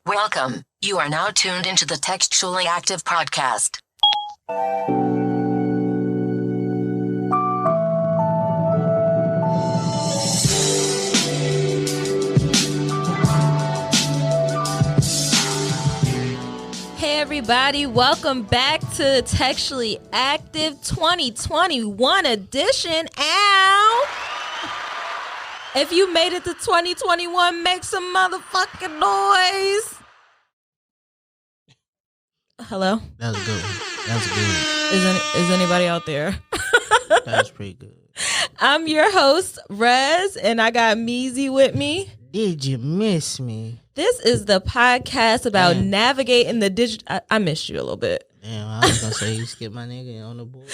Welcome. You are now tuned into the Textually Active podcast. Hey everybody, welcome back to Textually Active 2021 edition. Ow! If you made it to 2021, make some motherfucking noise. Hello? That was good. That was good. Is anybody out there? That was pretty good. I'm your host, Rez, and I got Meezy with me. Did you miss me? This is the podcast about Damn. navigating the digital. I missed you a little bit. Damn, I was gonna say you skipped my nigga on the board.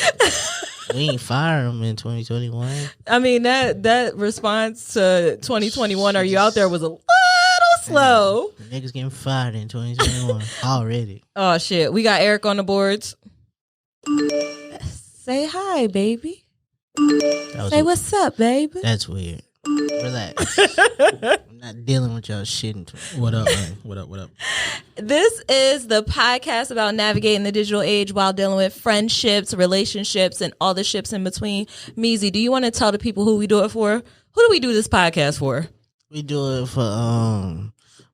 We ain't fire him in 2021. I mean, that response to 2021, are you out there, was a little slow. The niggas getting fired in 2021 already. Oh, shit. We got Eric on the boards. Say hi, baby. Say what's up, baby. That's weird. Relax. I'm not dealing with y'all shit. What up, man? What up? This is the podcast about navigating the digital age while dealing with friendships, relationships, and all the ships in between. Meezy, do you want to tell the people who we do it for? Who do we do this podcast for? We do it for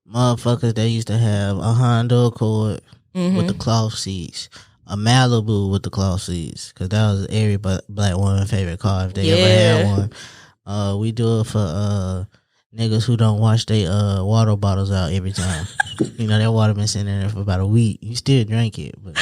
motherfuckers that used to have a Honda Accord with the cloth seats, a Malibu with the cloth seats, because that was every black woman's favorite car if they ever had one. We do it for niggas who don't wash their water bottles out every time. You know, that water been sitting in there for about a week. You still drink it. But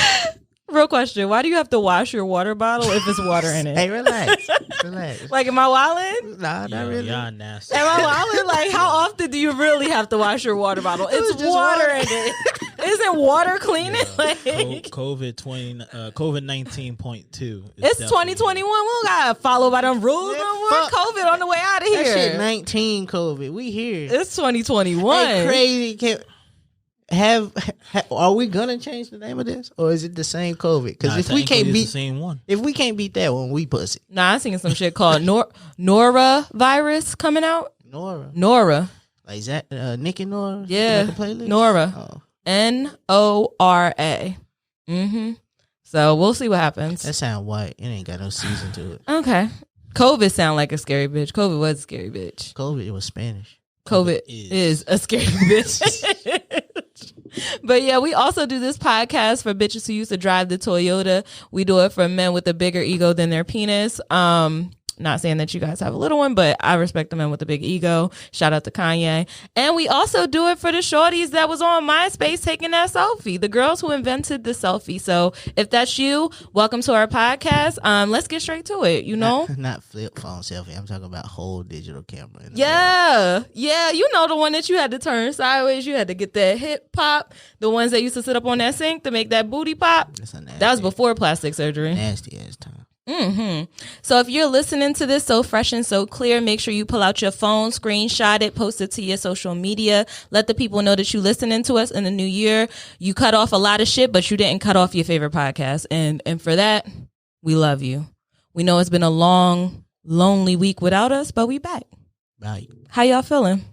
Real question. Why do you have to wash your water bottle if it's water in it? hey, relax. Relax. Like, am I wildin'? Nah, not really. Y'all nasty. Am I wildin'? Like, how often do you really have to wash your water bottle? It's just water water. in it. Isn't water cleaning? Like, COVID 19.2. it's 2021. We don't gotta follow by them rules no more. fuck. COVID on the way out of That shit here. 19 COVID. We here. It's 2021. Hey, crazy. Are we gonna change the name of this, or is it the same COVID? Because if we can't the beat, same one, if we can't beat that one, we pussy. Nah, I'm seeing some shit called Nora virus coming out. Nora. Like is that Nick and Nora? Yeah. Like a playlist? Nora. Oh, Nora. So we'll see what happens. that sound white. It ain't got no season to it. Okay. COVID sound like a scary bitch. COVID was a scary bitch. COVID, it was Spanish. COVID is a scary bitch. But yeah, we also do this podcast for bitches who used to drive the Toyota. We do it for men with a bigger ego than their penis. Not saying that you guys have a little one, but I respect the men with a big ego. Shout out to Kanye. And we also do it for the shorties that was on MySpace taking that selfie, the girls who invented the selfie. So if that's you, welcome to our podcast. Let's get straight to it, you know? Not flip phone selfie. I'm talking about whole digital camera. Yeah. You know the one that you had to turn sideways. You had to get that hip pop. The ones that used to sit up on that sink to make that booty pop. That was before plastic surgery. Nasty ass time. So if you're listening to this so fresh and so clear, make sure you pull out your phone, screenshot it, post it to your social media. Let the people know that you're listening to us in the new year. You cut off a lot of shit, but you didn't cut off your favorite podcast. And for that, we love you. We know it's been a long, lonely week without us, but we back. Right. How y'all feeling?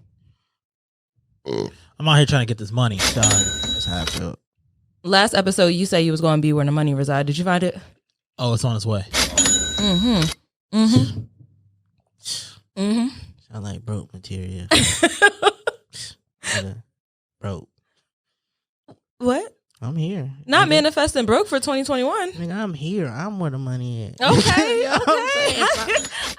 I'm out here trying to get this money. That's how I feel. Last episode, you said you was going to be where the money reside. Did you find it? Oh, it's on its way. Sound like broke material. Broke. What? I'm here. Not manifesting broke for 2021. Nigga, I'm here. I'm where the money at. Okay, You know what I'm saying?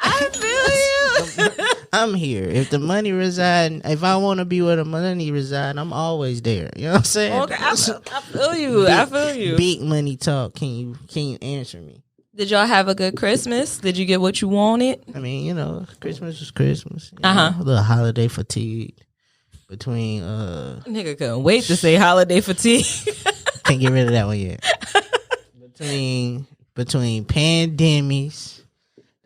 I feel you. I'm here. If the money reside, if I want to be where the money reside, I'm always there. You know what I'm saying? Okay, I feel you. I feel you. Big money talk. Can you answer me? Did y'all have a good Christmas? Did you get what you wanted? I mean, you know, Christmas was Christmas. You Uh-huh. know, a little holiday fatigue between Nigga couldn't wait to say holiday fatigue. can't get rid of that one yet. between pandemics,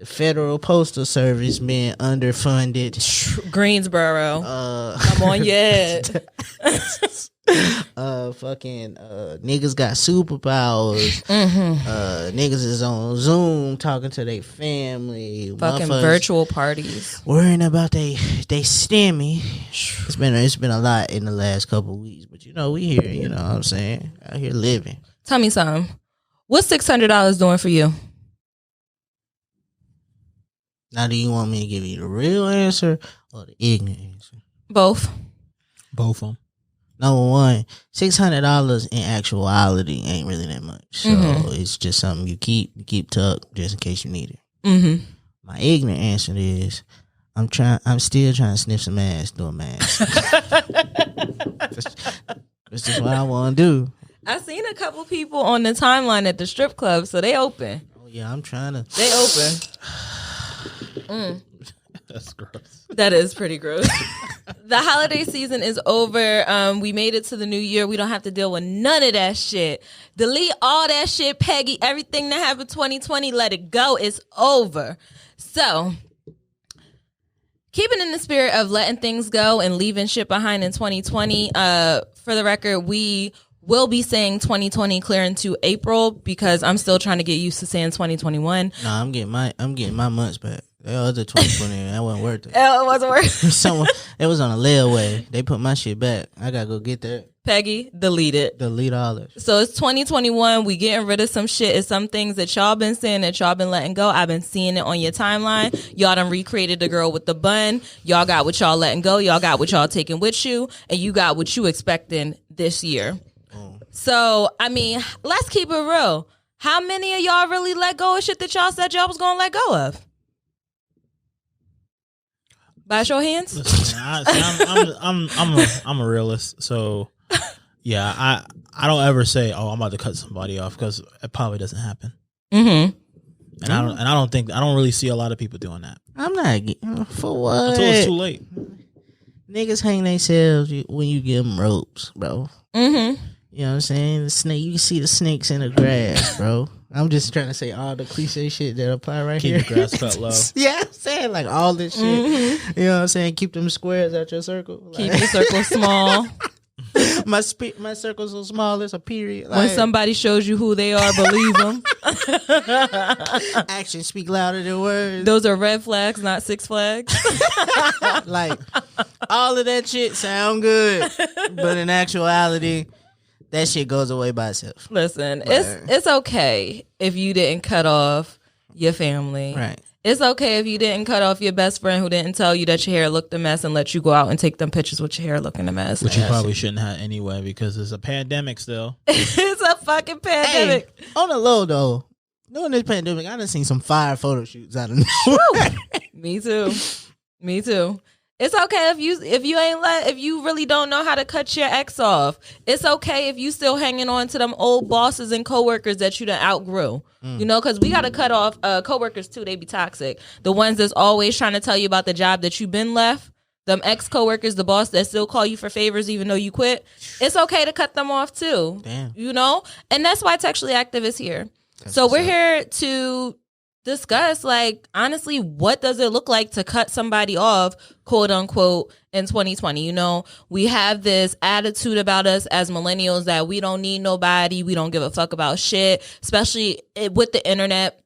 Federal Postal Service being underfunded. Greensboro. Come on, yeah. Niggas got superpowers. Niggas is on Zoom talking to their family. Fucking virtual parties. Worrying about they stimmy. It's been a lot in the last couple of weeks, but we here. You know what I'm saying? Out here living. Tell me something. What's $600 doing for you? Now, do you want me to give you the real answer or the ignorant answer? Both. Both of them. Number one, $600 in actuality ain't really that much. So it's just something you keep tucked just in case you need it. My ignorant answer is I'm still trying to sniff some ass through a mask. That's just what I want to do. I seen a couple people on the timeline at the strip club, so they open. Oh yeah, I'm trying to. They open. That's gross. That is pretty gross. The holiday season is over. We made it to the new year. We don't have to deal with none of that shit. Delete all that shit, Peggy. Everything that happened 2020, let it go. It's over. So, keeping in the spirit of letting things go and leaving shit behind in 2020, for the record, we will be saying 2020 clear into April because I'm still trying to get used to saying 2021. Nah, I'm getting my months back. That other 2020, that wasn't worth it. Oh, it wasn't worth it. It was on a layaway. They put my shit back. I gotta go get that. Peggy, delete it. Delete all that. So it's 2021. We getting rid of some shit. It's some things that y'all been saying that y'all been letting go. I've been seeing it on your timeline. Y'all done recreated the girl with the bun. Y'all got what y'all letting go. Y'all got what y'all taking with you. And you got what you expecting this year. So, I mean, let's keep it real. How many of y'all really let go of shit that y'all said y'all was going to let go of? By show of hands? Listen, I'm a realist, so yeah, I don't ever say, "Oh, I'm about to cut somebody off," because it probably doesn't happen. And I don't really see a lot of people doing that. I'm not for what? Until it's too late. Niggas hang themselves when you give them ropes, bro. You know what I'm saying? The snake, you can see the snakes in the grass, bro. I'm just trying to say all the cliche shit that apply right here. Keep the grass cut low. Yeah, I'm saying like all this shit. You know what I'm saying? Keep them squares out your circle. Keep your circle small. My circle's so small, it's a period. When somebody shows you who they are, believe them. Actions speak louder than words. Those are red flags, not Six Flags. Like, all of that shit sound good, but in actuality, that shit goes away by itself. Listen, it's okay if you didn't cut off your family. Right. It's okay if you didn't cut off your best friend who didn't tell you that your hair looked a mess and let you go out and take them pictures with your hair looking a mess. Which you probably shouldn't have anyway because it's a pandemic still. It's a fucking pandemic. Hey, on the low though, during this pandemic, I done seen some fire photo shoots out of nowhere. Me too. It's okay if you really don't know how to cut your ex off. It's okay if you still hanging on to them old bosses and coworkers that you done outgrew. You know, because we got to cut off coworkers too. They be toxic. The ones that's always trying to tell you about the job that you've been left. Them ex coworkers, the boss that still call you for favors even though you quit. It's okay to cut them off too. Damn. You know, and that's why Textually Active is here. So we're here to discuss, like, honestly, what does it look like to cut somebody off, quote unquote, in 2020? You know, we have this attitude about us as millennials that we don't need nobody, we don't give a fuck about shit, especially with the internet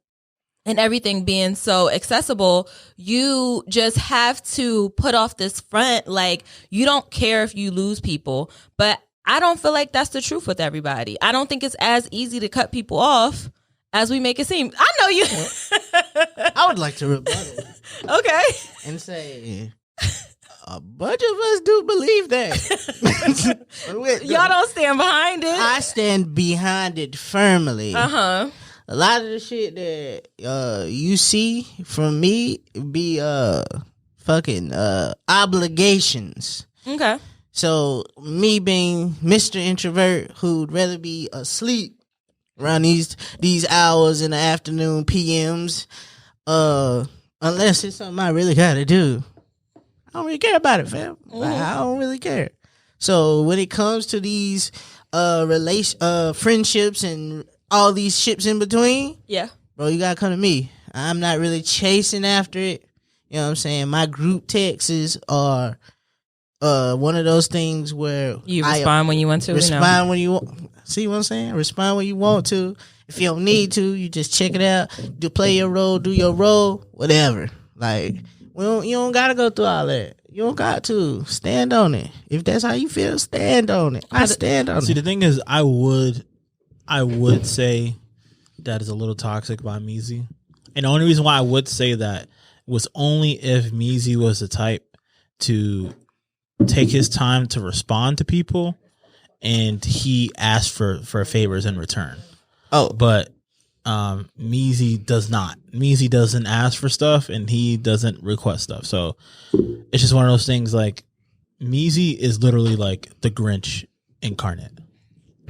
and everything being so accessible. You just have to put off this front like you don't care if you lose people. But I don't feel like that's the truth with everybody. I don't think it's as easy to cut people off as we make it seem. I know you. I would like to rebuttal. Okay. And say, a bunch of us do believe that. Y'all don't stand behind it. I stand behind it firmly. Uh-huh. A lot of the shit that you see from me be fucking obligations. Okay. So me being Mr. Introvert who'd rather be asleep around these hours in the afternoon PMs, unless it's something I really gotta do, I don't really care about it, fam. Like, I don't really care. So when it comes to these friendships and all these ships in between, yeah, bro, you gotta come to me. I'm not really chasing after it. You know what I'm saying? My group texts are one of those things where you respond when you want to. Respond when you want. See what I'm saying? Respond when you want to. If you don't need to, you just check it out. Play your role, do your role, whatever. Like, you don't gotta go through all that. You don't got to. Stand on it. If that's how you feel, stand on it. I stand on it. See, the thing is, I would say that is a little toxic by Meezy. And the only reason why I would say that was only if Meezy was the type to take his time to respond to people and he asked for favors in return. Oh, but Meezy does not. Meezy doesn't ask for stuff and he doesn't request stuff. So it's just one of those things. Like, Meezy is literally like the Grinch incarnate.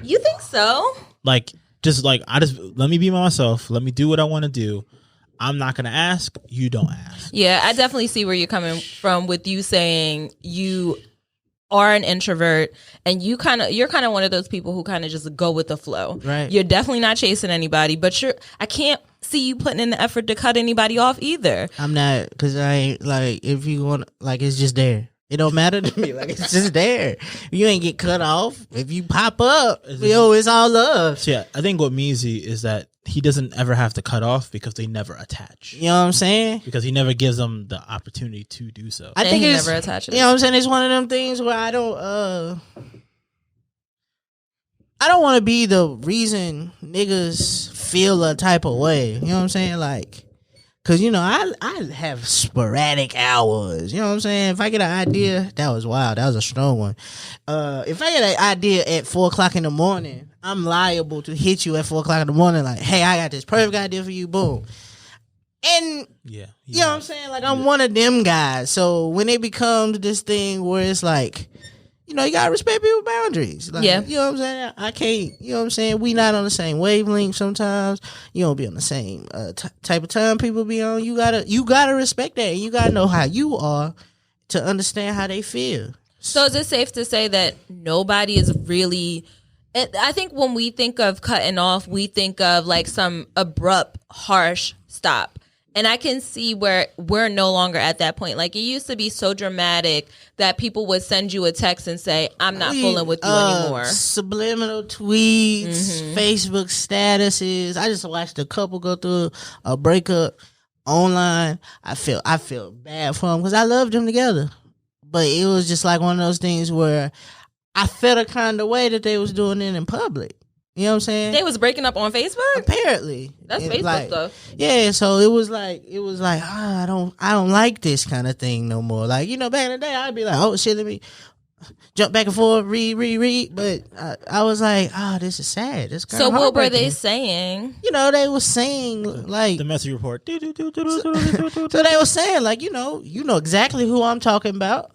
You think so? Like, just like, let me be myself. Let me do what I want to do. I'm not gonna ask. You don't ask. Yeah, I definitely see where you're coming from with you saying you are an introvert and you're kind of one of those people who kind of just go with the flow. Right. You're definitely not chasing anybody, but I can't see you putting in the effort to cut anybody off either. I'm not, because I ain't, like, if you want, like, it's just there. It don't matter to me. Like, it's just there. You ain't get cut off. If you pop up, it's all love. So yeah, I think what Meezy is that he doesn't ever have to cut off because they never attach. You know what I'm saying? Because he never gives them the opportunity to do so. I think he it's never attaches. You know what I'm saying? It's one of them things where I don't want to be the reason niggas feel a type of way. You know what I'm saying? Like, cause I have sporadic hours. You know what I'm saying? If I get an idea, that was wild. That was a strong one. If I get an idea at 4:00 in the morning, I'm liable to hit you at 4:00 in the morning. Like, hey, I got this perfect idea for you. Boom. And yeah, you know what I'm saying? Like, I'm one of them guys. So when it becomes this thing where it's like, you gotta respect people's boundaries. Like, yeah. You know what I'm saying? I can't, you know what I'm saying? We not on the same wavelength sometimes. You don't be on the same type of time people be on. You gotta respect that. And you gotta know how you are to understand how they feel. So is it safe to say that nobody is really... I think when we think of cutting off, we think of like some abrupt, harsh stop. And I can see where we're no longer at that point. Like, it used to be so dramatic that people would send you a text and say, I'm not fooling with you anymore. Subliminal tweets, Facebook statuses. I just watched a couple go through a breakup online. I feel bad for them because I loved them together. But it was just like one of those things where I felt a kind of way that they was doing it in public. You know what I'm saying? They was breaking up on Facebook? Apparently. That's Facebook stuff. Yeah, so it was like I don't like this kind of thing no more. Like, back in the day I'd be like, oh shit, let me jump back and forth, read. But I was like, this is sad. This kind so of what were they saying? They were saying like the message report. So they were saying like, you know exactly who I'm talking about.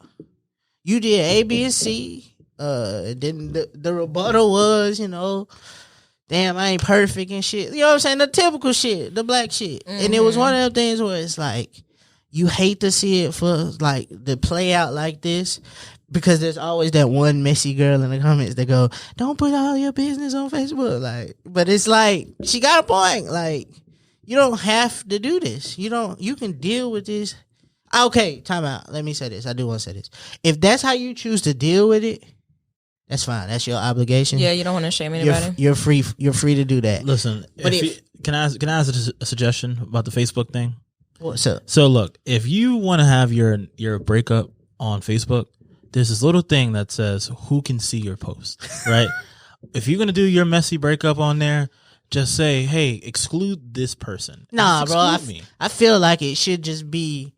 You did A, B, and C. And then the rebuttal was, damn, I ain't perfect and shit. You know what I'm saying? The typical shit, the black shit. Mm-hmm. And it was one of them things where it's like, you hate to see it for like the play out like this, because there's always that one messy girl in the comments that go, don't put all your business on Facebook. Like, but it's like, she got a point. Like, you don't have to do this. You can deal with this. Okay, time out. Let me say this. I do want to say this. If that's how you choose to deal with it, that's fine. That's your obligation. Yeah, you don't want to shame anybody. You're free. You're free to do that. Listen, can I ask a suggestion about the Facebook thing? What's up? So look, if you want to have your breakup on Facebook, there's this little thing that says who can see your post, right? If you're gonna do your messy breakup on there, just say, hey, exclude this person. Nah, just bro. exclude me. I feel like it should just be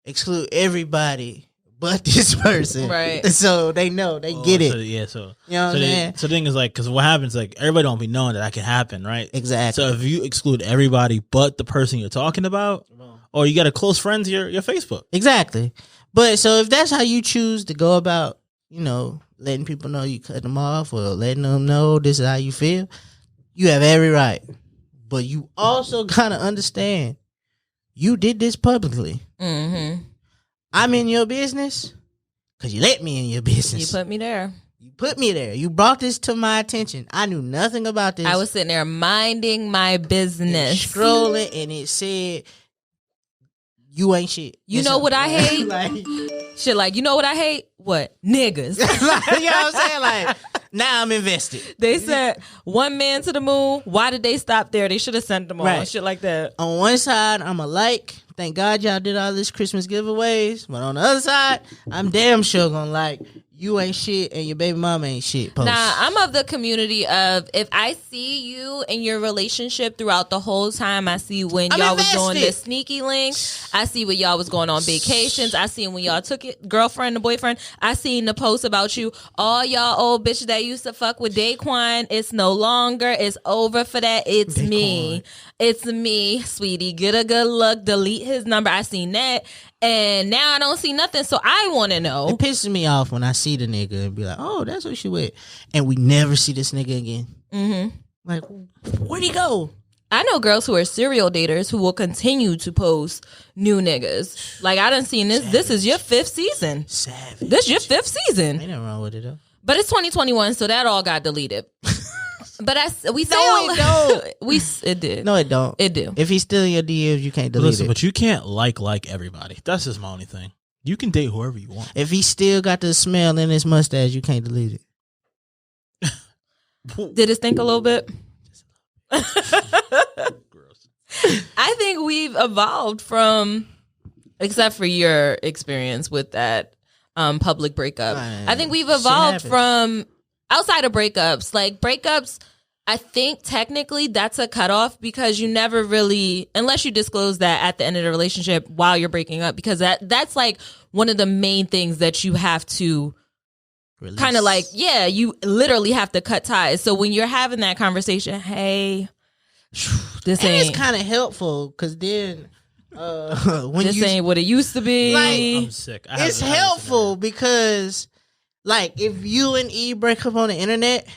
exclude everybody but this person, right? So they know, they get it. So you know what so I'm saying? So the thing is, like, because what happens, like, everybody don't be knowing that can happen, right? Exactly. So if you exclude everybody but the person you're talking about, or you got a close friend to your Facebook, exactly. But so if that's how you choose to go about, letting people know you cut them off or letting them know this is how you feel, you have every right. But you also gotta understand, you did this publicly. Mm-hmm. I'm in your business because you let me in your business. You put me there. You put me there. You brought this to my attention. I knew nothing about this. I was sitting there minding my business, scrolling, and it said, "You ain't shit." You know what I hate? Shit, like, you know what I hate? What? Niggas. You know what I'm saying? Like, now I'm invested. They said one man to the moon. Why did they stop there? They should have sent them all. Right. Shit like that. On one side, I'm a like. Thank God y'all did all this Christmas giveaways. But on the other side, I'm damn sure gonna like, you ain't shit and your baby mama ain't shit. Post. Nah, I'm of the community of, if I see you in your relationship throughout the whole time, I see when y'all was doing the sneaky links. I see when y'all was going on vacations. I seen when y'all took it, girlfriend and boyfriend. I seen the post about you. All y'all old bitches that used to fuck with Daquan, it's no longer. It's over for that. It's Daquan. me. It's me, sweetie. Get a good look. Delete his number. I seen that. And now I don't see nothing, so I want to know. It pisses me off when I see the nigga and be like, "Oh, that's what she with," and we never see this nigga again. Mm-hmm. Like, where'd he go? I know girls who are serial daters who will continue to post new niggas. Like, I done seen this. Savage. This is your 5th season. Savage. This your 5th season. Ain't nothing wrong with it though. But it's 2021, so that all got deleted. But we say it did. No, it don't. It do. If he's still in your DMs, you can't delete it. But you can't like everybody. That's just my only thing. You can date whoever you want. If he still got the smell in his mustache, you can't delete it. Did it stink a little bit? Gross. I think we've evolved from, except for your experience with that public breakup. I think we've evolved from outside of breakups. Like, breakups, I think technically that's a cutoff, because you never really, unless you disclose that at the end of the relationship while you're breaking up, because that's like one of the main things that you have to kind of like, you literally have to cut ties. So when you're having that conversation, hey, this ain't. It's kind of helpful, because then when this ain't what it used to be. Like, I'm sick. It's helpful because, like, if you and E break up on the internet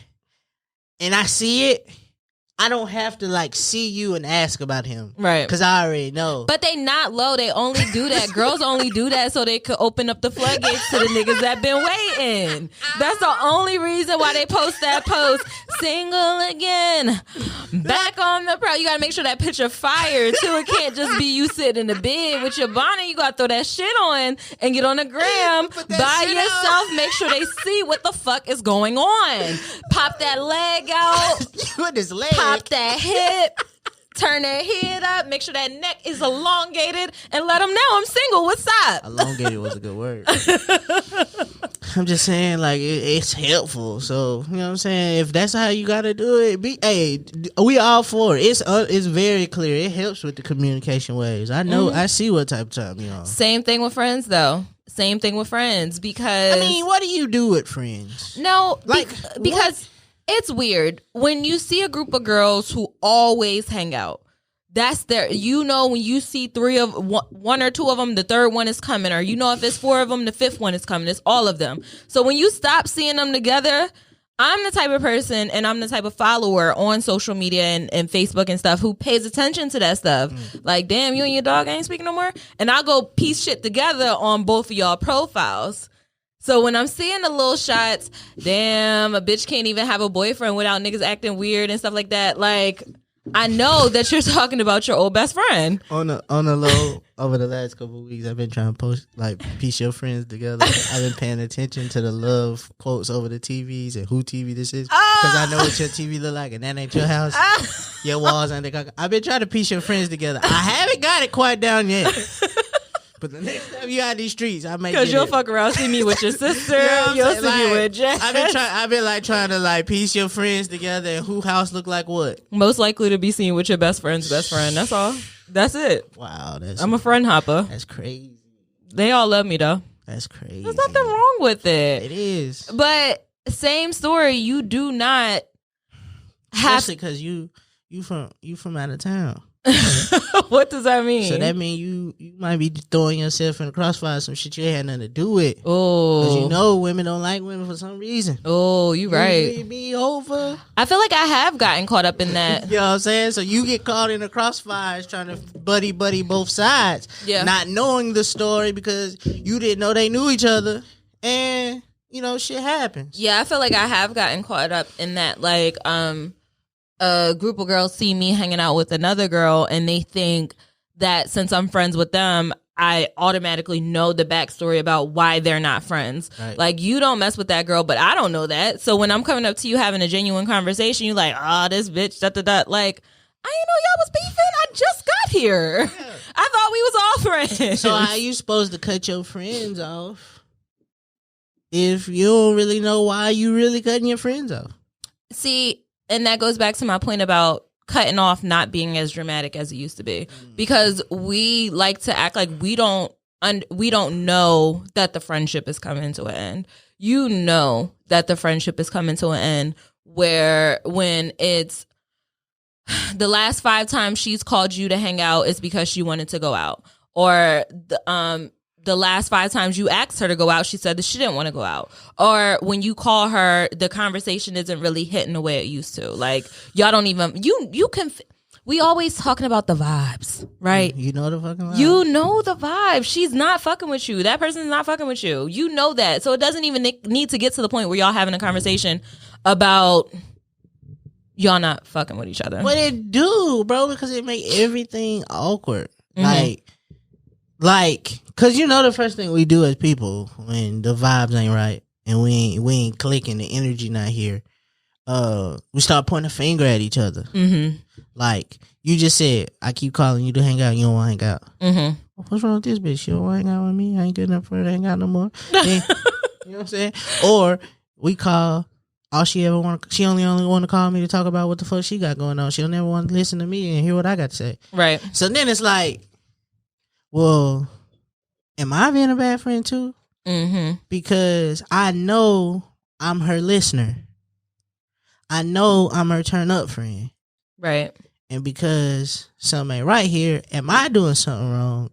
and I see it, I don't have to, like, see you and ask about him. Right. Because I already know. But they not low. They only do that. Girls only do that so they could open up the floodgates to the niggas that been waiting. That's the only reason why they post that post. Single again. Back on the pro. You got to make sure that picture fire, too. It can't just be you sitting in the bed with your bonnet. You got to throw that shit on and get on the gram by yourself. Make sure they see what the fuck is going on. Pop that leg out. With his leg. Pop that hip, turn that head up, make sure that neck is elongated, and let them know I'm single. What's up? Elongated was a good word. I'm just saying, like, it's helpful. So, you know what I'm saying? If that's how you got to do it, we all for it. It's very clear. It helps with the communication ways. I know, I see what type of time you on. Same thing with friends, though. Same thing with friends, because... I mean, what do you do with friends? No, like, because... It's weird when you see a group of girls who always hang out. That's their, when you see one or two of them, the third one is coming, or if it's 4 of them, the 5th one is coming. It's all of them. So when you stop seeing them together, I'm the type of person, and I'm the type of follower on social media and Facebook and stuff, who pays attention to that stuff. Like, damn, you and your dog ain't speaking no more? And I'll go piece shit together on both of y'all profiles. So when I'm seeing the little shots, damn, a bitch can't even have a boyfriend without niggas acting weird and stuff like that. Like, I know that you're talking about your old best friend. On the low, over the last couple of weeks, I've been trying to post, like, piece your friends together. I've been paying attention to the love quotes over the TVs and who TV this is. Because I know what your TV look like, and that ain't your house. Your walls ain't the... I've been trying to piece your friends together. I haven't got it quite down yet. But the next time you out these streets, I may, because you'll fuck around, see me with your sister. You'll see me with Jess. I've been trying to piece your friends together and who house look like what. Most likely to be seen with your best friend's best friend. That's all. That's it. Wow, I'm a friend hopper. That's crazy. They all love me though. That's crazy. There's nothing wrong with it. It is. But same story. You do not have, especially because you from out of town. What does that mean? So that means you might be throwing yourself in the crossfire, some shit you had nothing to do with. Oh, because women don't like women for some reason. Oh, you right. Me over. I feel like I have gotten caught up in that. You know what I'm saying? So you get caught in the crossfires trying to buddy both sides, not knowing the story because you didn't know they knew each other, and shit happens. Yeah, I feel like I have gotten caught up in that. Like, a group of girls see me hanging out with another girl, and they think that since I'm friends with them, I automatically know the backstory about why they're not friends. Right. Like, you don't mess with that girl, but I don't know that. So when I'm coming up to you having a genuine conversation, you're like, this bitch, Like, I didn't know y'all was beefing. I just got here. Yeah. I thought we was all friends. So how you supposed to cut your friends off if you don't really know why you really cutting your friends off? See, and that goes back to my point about cutting off not being as dramatic as it used to be, because we like to act like we don't know that the friendship is coming to an end. You know that the friendship is coming to an end when it's the last 5 times she's called you to hang out is because she wanted to go out, or the last 5 times you asked her to go out, she said that she didn't want to go out. Or when you call her, the conversation isn't really hitting the way it used to. Like, y'all don't even, you can, we always talking about the vibes, right? You know the fucking vibes? You know the vibe. She's not fucking with you. That person's not fucking with you. You know that. So it doesn't even need to get to the point where y'all having a conversation about y'all not fucking with each other. But it do, bro, because it make everything awkward. Mm-hmm. Like, cause the first thing we do as people when the vibes ain't right and we ain't clicking, the energy not here, we start pointing a finger at each other. Mm-hmm. Like you just said, I keep calling you to hang out, you don't want to hang out. Mm-hmm. What's wrong with this bitch? You don't want to hang out with me? I ain't good enough for her to hang out no more. Then, you know what I'm saying? Or we call. All she only want to call me to talk about what the fuck she got going on. She'll never want to listen to me and hear what I got to say. Right. So then it's like, well, am I being a bad friend too? Mm-hmm. Because I know I'm her listener. I know I'm her turn up friend. Right. And because something ain't right here, am I doing something wrong?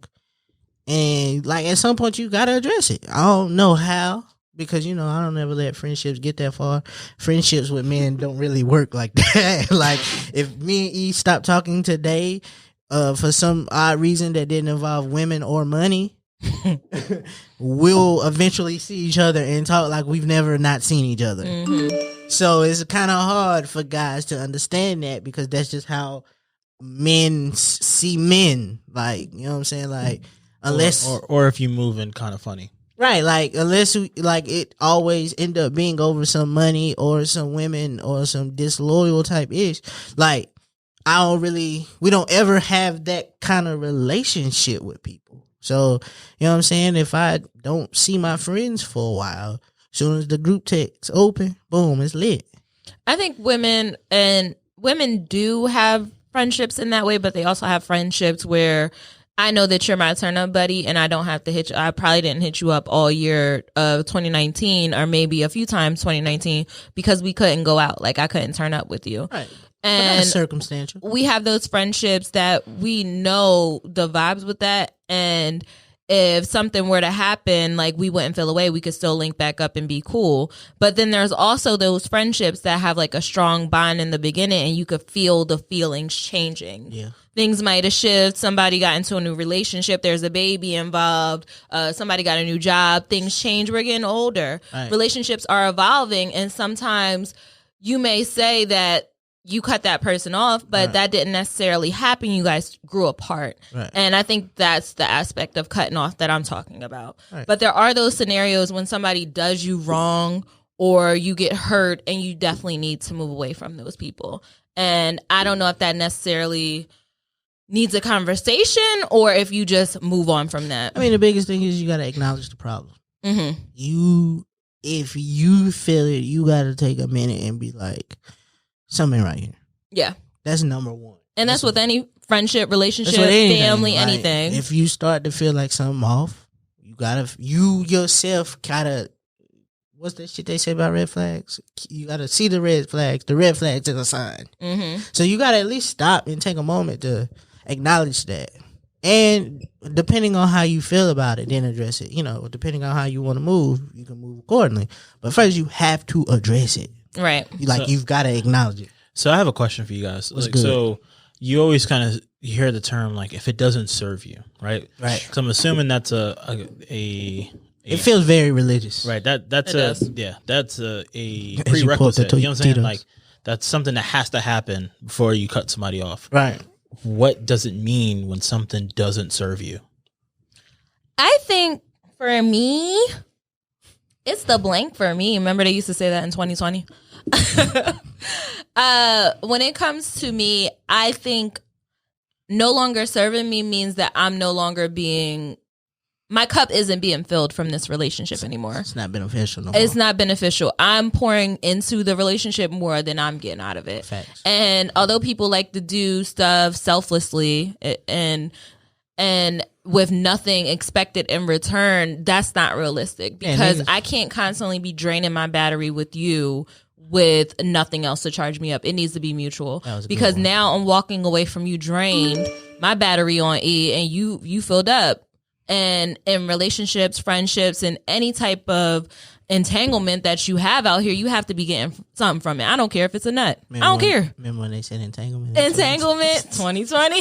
And like at some point you gotta address it. I don't know how. Because, I don't ever let friendships get that far. Friendships with men don't really work like that. Like, if me and E stop talking today for some odd reason that didn't involve women or money, we'll eventually see each other and talk like we've never not seen each other. Mm-hmm. So it's kind of hard for guys to understand that because that's just how men see men. Like, you know what I'm saying? Like, unless... Or if you move in kind of funny. Right, like unless it always end up being over some money or some women or some disloyal type ish. Like we don't ever have that kind of relationship with people. So, you know what I'm saying? If I don't see my friends for a while, as soon as the group text open, boom, it's lit. I think women do have friendships in that way, but they also have friendships where I know that you're my turn up buddy and I don't have to hit you. I probably didn't hit you up all year of 2019 or maybe a few times 2019 because we couldn't go out. Like I couldn't turn up with you. Right. And that's circumstantial. We have those friendships that we know the vibes with that. And if something were to happen, like we wouldn't feel away, we could still link back up and be cool. But then there's also those friendships that have like a strong bond in the beginning and you could feel the feelings changing. Yeah. Things might have shifted. Somebody got into a new relationship. There's a baby involved. Somebody got a new job. Things change. We're getting older. Right. Relationships are evolving. And sometimes you may say that you cut that person off, but that didn't necessarily happen. You guys grew apart. Right. And I think that's the aspect of cutting off that I'm talking about. Right. But there are those scenarios when somebody does you wrong or you get hurt and you definitely need to move away from those people. And I don't know if that necessarily needs a conversation or if you just move on from that. I mean, the biggest thing is you got to acknowledge the problem. Mm-hmm. If you feel it, you got to take a minute and be like, something right here. Yeah. That's number one. And that's with any friendship, relationship, family, like, anything. If you start to feel like something off, you yourself gotta, what's that shit they say about red flags? You gotta see the red flags. The red flags is a sign. Mm-hmm. So you gotta at least stop and take a moment to acknowledge that. And depending on how you feel about it, then address it. Depending on how you want to move, you can move accordingly. But first, you have to address it. Right. You've got to acknowledge it. So I have a question for you guys. So you always kind of hear the term, like, if it doesn't serve you, right? Right. So I'm assuming that's a It feels very religious. Right. That's a you prerequisite. quote You know what I'm saying? Tito's. Like that's something that has to happen before you cut somebody off. Right. What does it mean when something doesn't serve you? I think for me, it's the blank for me. Remember they used to say that in 2020? When it comes to me, I think no longer serving me means that I'm no longer my cup isn't being filled from this relationship anymore. It's not beneficial no more. It's not beneficial. I'm pouring into the relationship more than I'm getting out of it. Facts. And although people like to do stuff selflessly and with nothing expected in return, that's not realistic because I can't constantly be draining my battery with you with nothing else to charge me up. It needs to be mutual because now I'm walking away from you drained, my battery on E, and you filled up. And in relationships, friendships, and any type of entanglement that you have out here, you have to be getting something from it. I don't care if it's a nut. I don't care. Remember when they said entanglement? Entanglement 2020.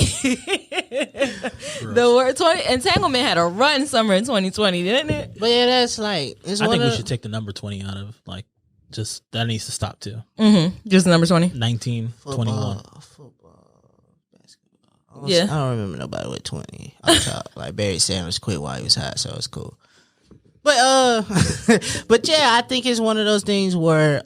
The word entanglement had a run summer in 2020, didn't it? But yeah, that's like it's I think we should take the number 20 out of like just that needs to stop too. Just number 20. 19, 21. Football, basketball. Yeah. I don't remember nobody with 20 on top. Like Barry Sanders quit while he was hot, so it's cool. But but yeah, I think it's one of those things where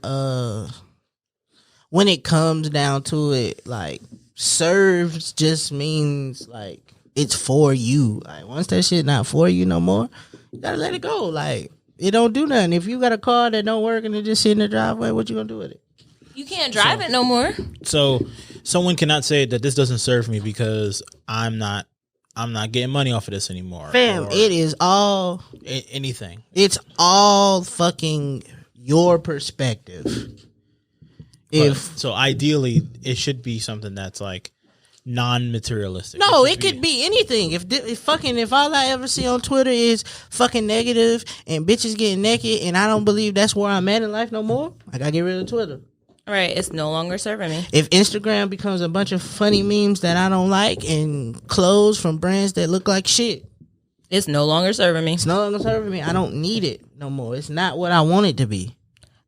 when it comes down to it, like serves just means like it's for you. Like once that shit not for you no more, you gotta let it go. Like it don't do nothing. If you got a car that don't work and it just sit in the driveway, what you gonna do with it? You can't drive it no more. So someone cannot say that this doesn't serve me because I'm not getting money off of this anymore. Fam, it is all anything. It's all fucking your perspective. So ideally, it should be something that's like non-materialistic. No, it could be anything. If all I ever see on Twitter is fucking negative and bitches getting naked, and I don't believe that's where I'm at in life no more, I gotta get rid of Twitter. Right, it's no longer serving me. If Instagram becomes a bunch of funny memes that I don't like and clothes from brands that look like shit, it's no longer serving me. It's no longer serving me. I don't need it no more. It's not what I want it to be.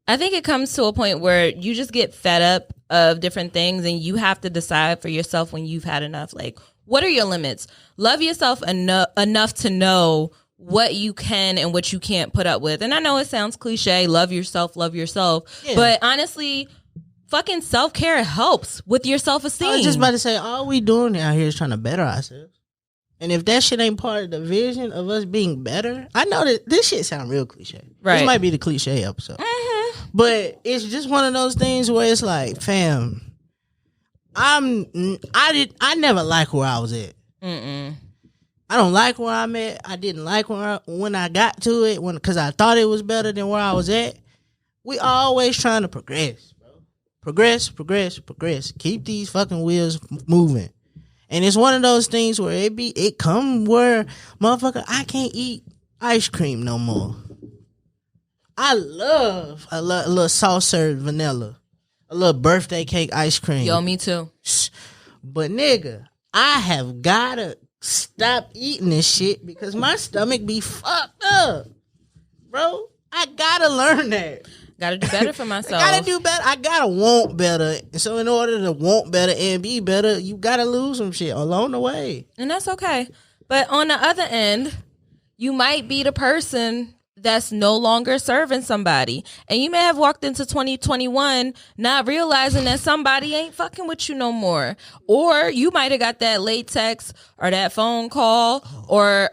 I think it comes to a point where you just get fed up of different things and you have to decide for yourself when you've had enough. Like, what are your limits? Love yourself enough to know what you can and what you can't put up with. And I know it sounds cliche, love yourself. Yeah. But honestly, fucking self-care helps with your self-esteem. I was just about to say, all we doing out here is trying to better ourselves. And if that shit ain't part of the vision of us being better, I know that this shit sound real cliche. Right. This might be the cliche episode. Mm-hmm. But it's just one of those things where it's like, fam, I never liked where I was at. I don't like where I'm at. I didn't like when I got to it because I thought it was better than where I was at. We always trying to progress. Progress. Keep these fucking wheels moving. And it's one of those things where it come where motherfucker, I can't eat ice cream no more. I love a little soft serve vanilla. A little birthday cake ice cream. Yo, me too. But nigga, I have gotta stop eating this shit because my stomach be fucked up. Bro, I gotta learn that. Gotta do better for myself. I gotta do better. I gotta want better. So in order to want better and be better, you gotta lose some shit along the way. And that's okay. But on the other end, you might be the person that's no longer serving somebody. And you may have walked into 2021 not realizing that somebody ain't fucking with you no more. Or you might have got that late text or that phone call or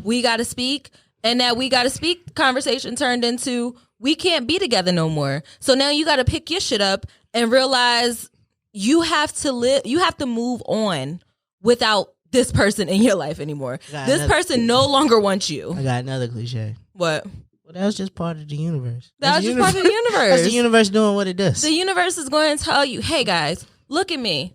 we gotta speak. And that we gotta speak conversation turned into we can't be together no more. So now you got to pick your shit up and realize you have to move on without this person in your life anymore. This person no longer wants you. I got another cliche. What? Well, that was just part of the universe. That was just part of the universe. That's the universe doing what it does. The universe is going to tell you, hey guys, look at me.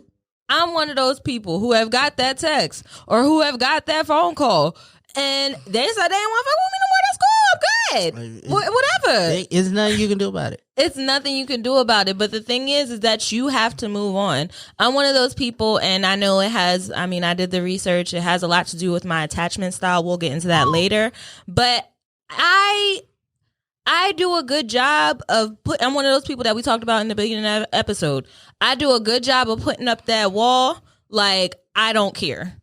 I'm one of those people who have got that text or who have got that phone call. And they said they didn't want to fuck with me no more. That's cool. I'm good. Whatever. There's nothing you can do about it. It's nothing you can do about it. But the thing is that you have to move on. I'm one of those people, and I know it has, I did the research. It has a lot to do with my attachment style. We'll get into that later. But I do a good job of I'm one of those people that we talked about in the beginning of the episode. I do a good job of putting up that wall. Like, I don't care.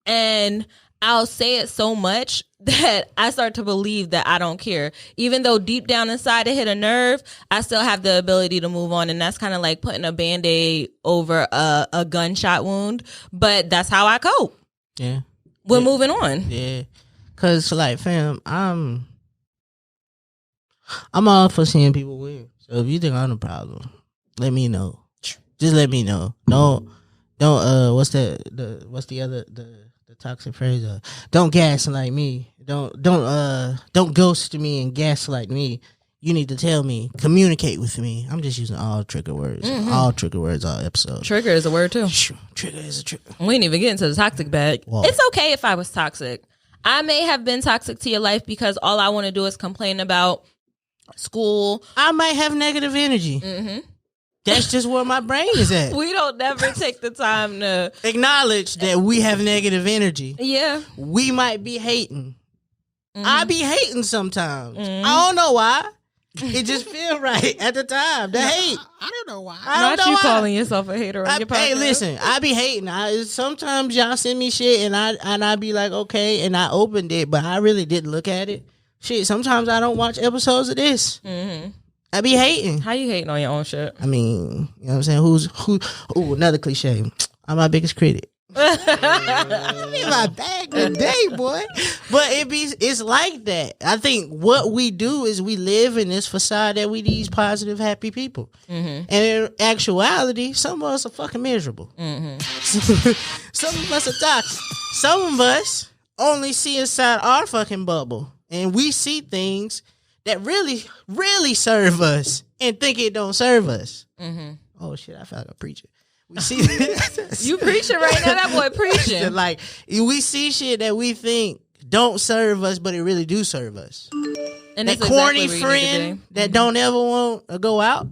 And I'll say it so much that I start to believe that I don't care. Even though deep down inside it hit a nerve, I still have the ability to move on. And that's kind of like putting a Band-Aid over a gunshot wound. But that's how I cope. Yeah. We're moving on. Yeah. Because, like, fam, I'm all for seeing people win. So if you think I'm the problem, let me know. Just let me know. Don't what's the toxic phrase? Don't gaslight me. Don't ghost me and gaslight me. You need to tell me. Communicate with me. I'm just using all trigger words. Mm-hmm. All trigger words all episode. Trigger is a word too. Trigger is a trigger. We ain't even get into the toxic bag. Whoa. It's okay if I was toxic. I may have been toxic to your life because all I want to do is complain about school. I might have negative energy. Mm-hmm. That's just where my brain is at. We don't never take the time to acknowledge that we have negative energy. Yeah. We might be hating. Mm-hmm. I be hating sometimes. Mm-hmm. I don't know why. It just feel right at the time. The hate. I don't know why. I don't Not know you why. calling yourself a hater on your podcast. Hey, listen, I be hating. Sometimes y'all send me shit and I be like, okay, and I opened it, but I really didn't look at it. Shit, sometimes I don't watch episodes of this. Mm-hmm. I be hating. How you hating on your own shit? I mean, you know what I'm saying? Ooh, another cliche. I'm my biggest critic. I'm in my bag today, boy. But it's like that. I think what we do is we live in this facade that we these positive, happy people. Mm-hmm. And in actuality, some of us are fucking miserable. Mm-hmm. Some of us are toxic. Some of us only see inside our fucking bubble. And we see things that really, really serve us and think it don't serve us. Mm-hmm. Oh, shit, I feel like a preacher. We see you preaching right now. That boy preaching. Like, we see shit that we think don't serve us, but it really do serve us. And that corny friend that don't ever want to go out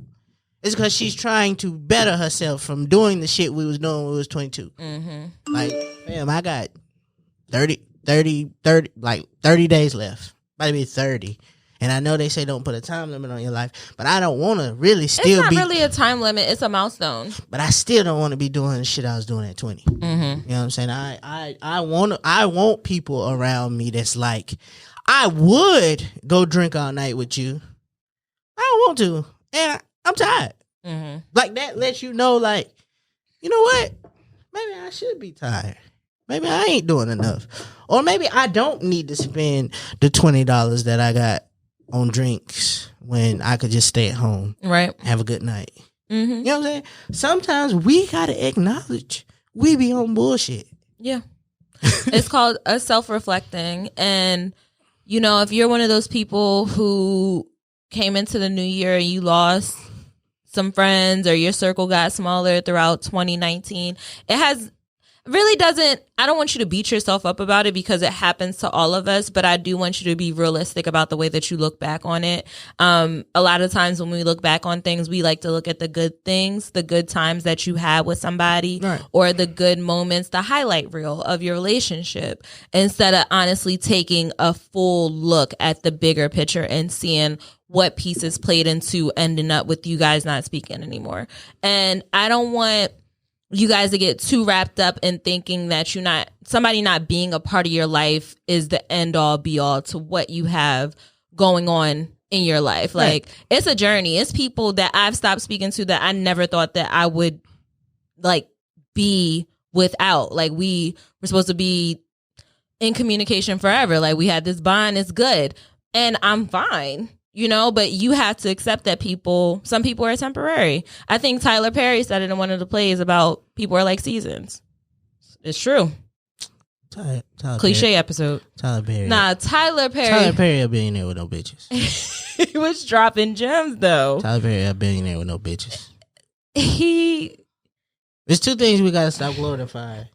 is because she's trying to better herself from doing the shit we was doing when we was 22. Mm-hmm. Like, damn, I got 30 days left. Might be 30. And I know they say don't put a time limit on your life, but I don't want to really still It's not really a time limit. It's a milestone. But I still don't want to be doing the shit I was doing at 20. Mm-hmm. You know what I'm saying? I want people around me that's like, I would go drink all night with you. I don't want to. And I'm tired. Mm-hmm. Like, that lets you know, like, you know what? Maybe I should be tired. Maybe I ain't doing enough. Or maybe I don't need to spend the $20 that I got on drinks when I could just stay at home. Right. Have a good night. Mm-hmm. You know what I'm saying? Sometimes we got to acknowledge we be on bullshit. Yeah. It's called a self-reflecting. And, you know, if you're one of those people who came into the new year and you lost some friends or your circle got smaller throughout 2019, I don't want you to beat yourself up about it because it happens to all of us, but I do want you to be realistic about the way that you look back on it. A lot of times when we look back on things, we like to look at the good things, the good times that you had with somebody, right, or the good moments, the highlight reel of your relationship, instead of honestly taking a full look at the bigger picture and seeing what pieces played into ending up with you guys not speaking anymore. And I don't want you guys to get too wrapped up in thinking that somebody not being a part of your life is the end all be all to what you have going on in your life. Right. Like, it's a journey. It's people that I've stopped speaking to that I never thought that I would like be without. Like, we were supposed to be in communication forever. Like, we had this bond. It's good. And I'm fine. You know, but you have to accept that some people are temporary. I think Tyler Perry said it in one of the plays about people are like seasons. It's true. Tyler Cliché Perry. episode. Tyler Perry. Nah, Tyler Perry. Tyler Perry a billionaire with no bitches. He was dropping gems, though. Tyler Perry a billionaire with no bitches. There's two things we gotta stop glorifying.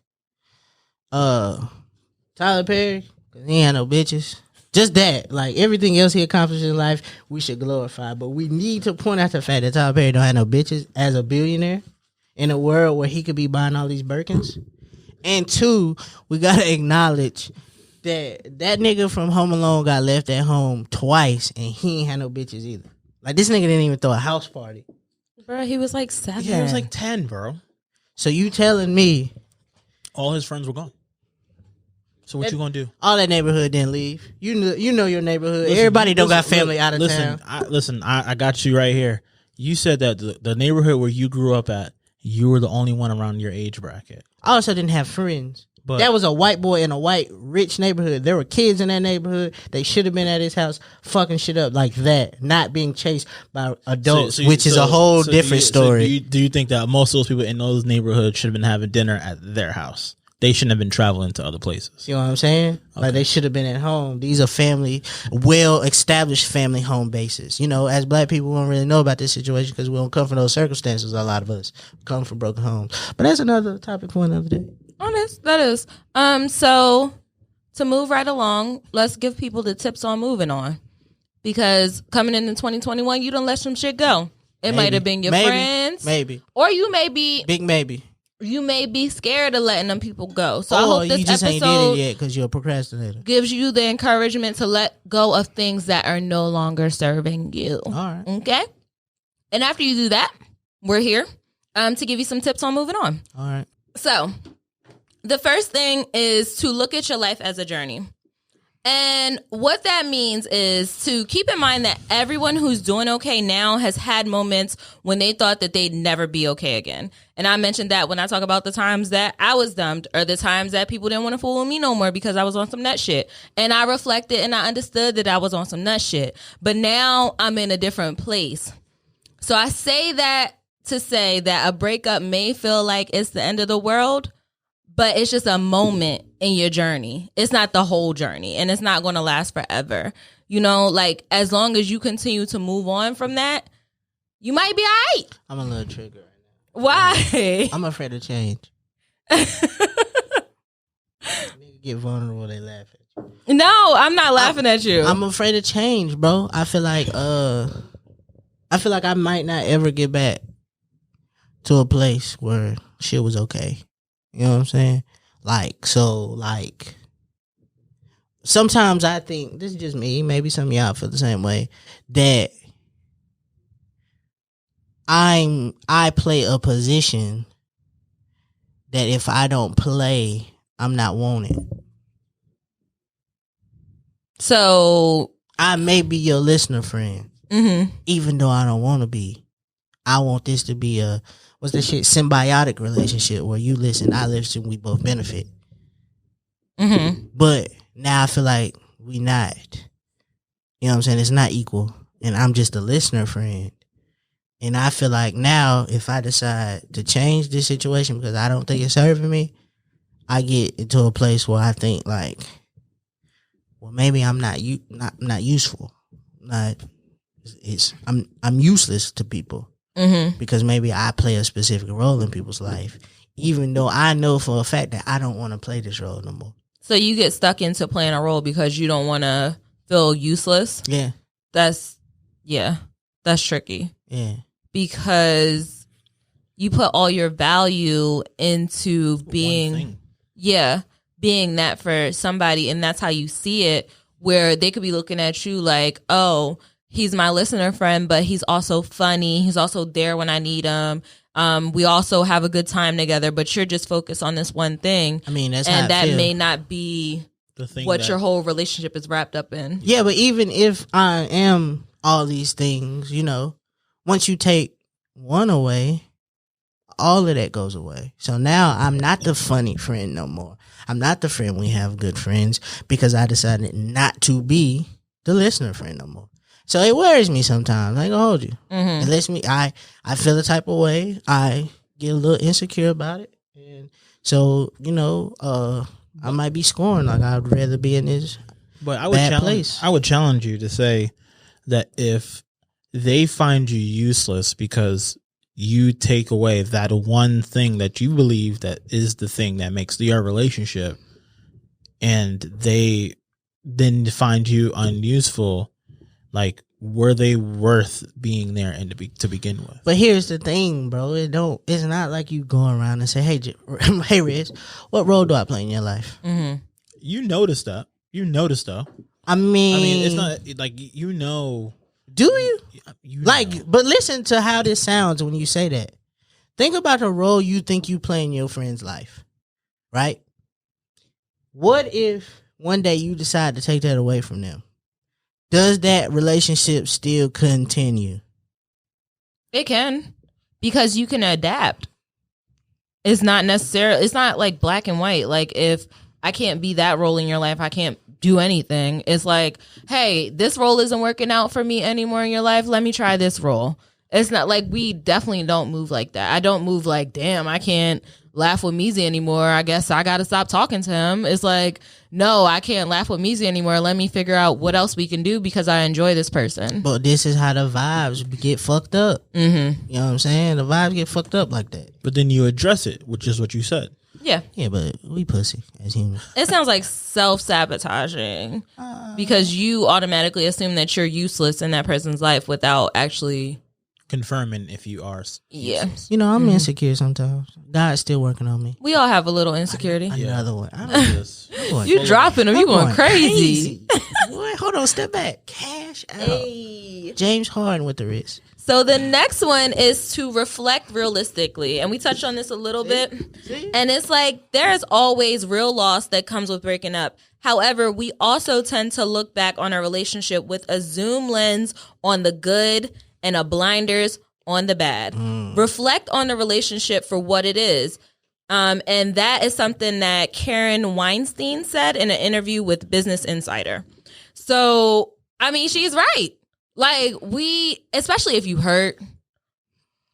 Tyler Perry, because he ain't had no bitches. Just that, like everything else he accomplished in life, we should glorify. But we need to point out the fact that Tyler Perry don't have no bitches as a billionaire in a world where he could be buying all these Birkins. And two, we gotta acknowledge that nigga from Home Alone got left at home twice, and he ain't had no bitches either. Like, this nigga didn't even throw a house party. Bro, he was like 7. Yeah, he was like 10, bro. So you telling me all his friends were gone? So what you gonna do? All that neighborhood didn't leave. You know your neighborhood. Everybody don't got family out of town. I got you right here. You said that the neighborhood where you grew up at, you were the only one around your age bracket. I also didn't have friends. But that was a white boy in a white rich neighborhood. There were kids in that neighborhood. They should have been at his house fucking shit up like that, not being chased by adults, which is a whole different story. Do you think that most of those people in those neighborhoods should have been having dinner at their house? They shouldn't have been traveling to other places. You know what I'm saying? Okay. Like, they should have been at home. These are family, well-established family home bases. You know, as black people, we don't really know about this situation because we don't come from those circumstances. A lot of us come from broken homes. But that's another topic for another day. That is. So to move right along, let's give people the tips on moving on. Because coming in 2021, you done let some shit go. It might have been your friends. Maybe. Or you may be... Big maybe. You may be scared of letting them people go. So I hope this you just episode ain't did it yet because you're a procrastinator. Gives you the encouragement to let go of things that are no longer serving you. All right. Okay? And after you do that, we're here to give you some tips on moving on. All right. So... the first thing is to look at your life as a journey. And what that means is to keep in mind that everyone who's doing okay now has had moments when they thought that they'd never be okay again. And I mentioned that when I talk about the times that I was dumped or the times that people didn't want to fool with me no more because I was on some nut shit. And I reflected and I understood that I was on some nut shit. But now I'm in a different place. So I say that to say that a breakup may feel like it's the end of the world, but it's just a moment in your journey. It's not the whole journey, and it's not going to last forever. You know, like, as long as you continue to move on from that, you might be all right. I'm a little triggered right now. Why? I'm afraid of change. Get vulnerable, they laugh at you. No, I'm not laughing at you. I'm afraid of change, bro. I feel like I might not ever get back to a place where shit was okay. You know what I'm saying? Like, sometimes I think, this is just me, maybe some of y'all feel the same way, that I play a position that if I don't play, I'm not wanted. So I may be your listener friend, even though I don't want to be. I want this to be a, what's the shit, symbiotic relationship where you listen, I listen, we both benefit. But now I feel like we not. You know what I'm saying? It's not equal. And I'm just a listener friend. And I feel like now if I decide to change this situation because I don't think it's serving me, I get into a place where I think like, well, maybe I'm not useful. I'm useless to people. Because maybe I play a specific role in people's life, even though I know for a fact that I don't want to play this role no more. So you get stuck into playing a role because you don't want to feel useless? Yeah. That's tricky. Yeah. Because you put all your value into being that for somebody, and that's how you see it, where they could be looking at you like, oh, he's my listener friend, but he's also funny. He's also there when I need him. We also have a good time together, but you're just focused on this one thing. I mean, that's and how I that feel. may not be the thing what your whole relationship is wrapped up in. Yeah, but even if I am all these things, you know, once you take one away, all of that goes away. So now I'm not the funny friend no more. I'm not the friend we have good friends because I decided not to be the listener friend no more. So it worries me sometimes. I ain't gonna hold you. It lets me, I feel the type of way. I get a little insecure about it. And so, you know, I might be scoring. Like, I'd rather be in this bad place. I would challenge you to say that if they find you useless because you take away that one thing that you believe that is the thing that makes your relationship, and they then find you unuseful, like, were they worth being there and to begin with? But here's the thing, bro. It's not like you go around and say, hey, Riz, what role do I play in your life? You noticed that. You noticed though. I mean, it's not like you know. Do you? You Like, know. but listen to how this sounds when you say that. Think about the role you think you play in your friend's life, right? What if one day you decide to take that away from them? Does that relationship still continue? It can, because you can adapt. It's not like black and white. Like, if I can't be that role in your life, I can't do anything. It's like, hey, this role isn't working out for me anymore in your life. Let me try this role. It's not like, we definitely don't move like that. I don't move like, damn, I can't laugh with Meezy anymore. I guess I got to stop talking to him. It's like, no, I can't laugh with Meezy anymore. Let me figure out what else we can do because I enjoy this person. But this is how the vibes get fucked up. Mm-hmm. You know what I'm saying? The vibes get fucked up like that. But then you address it, which is what you said. Yeah. Yeah, but we pussy as humans. It sounds like self-sabotaging because you automatically assume that you're useless in that person's life without actually confirming if you are. Yeah. You know, I'm insecure sometimes. God's still working on me. We all have a little insecurity. Another one. You dropping them. You going crazy. Boy, hold on. Step back. Cash out. Hey. James Harden with the wrist. So the next one is to reflect realistically. And we touched on this a little bit. And it's like, there is always real loss that comes with breaking up. However, we also tend to look back on our relationship with a zoom lens on the good and a blinders on the bad. Reflect on the relationship for what it is. And that is something that Karen Weinstein said in an interview with Business Insider. So, I mean, she's right. Like, especially if you hurt,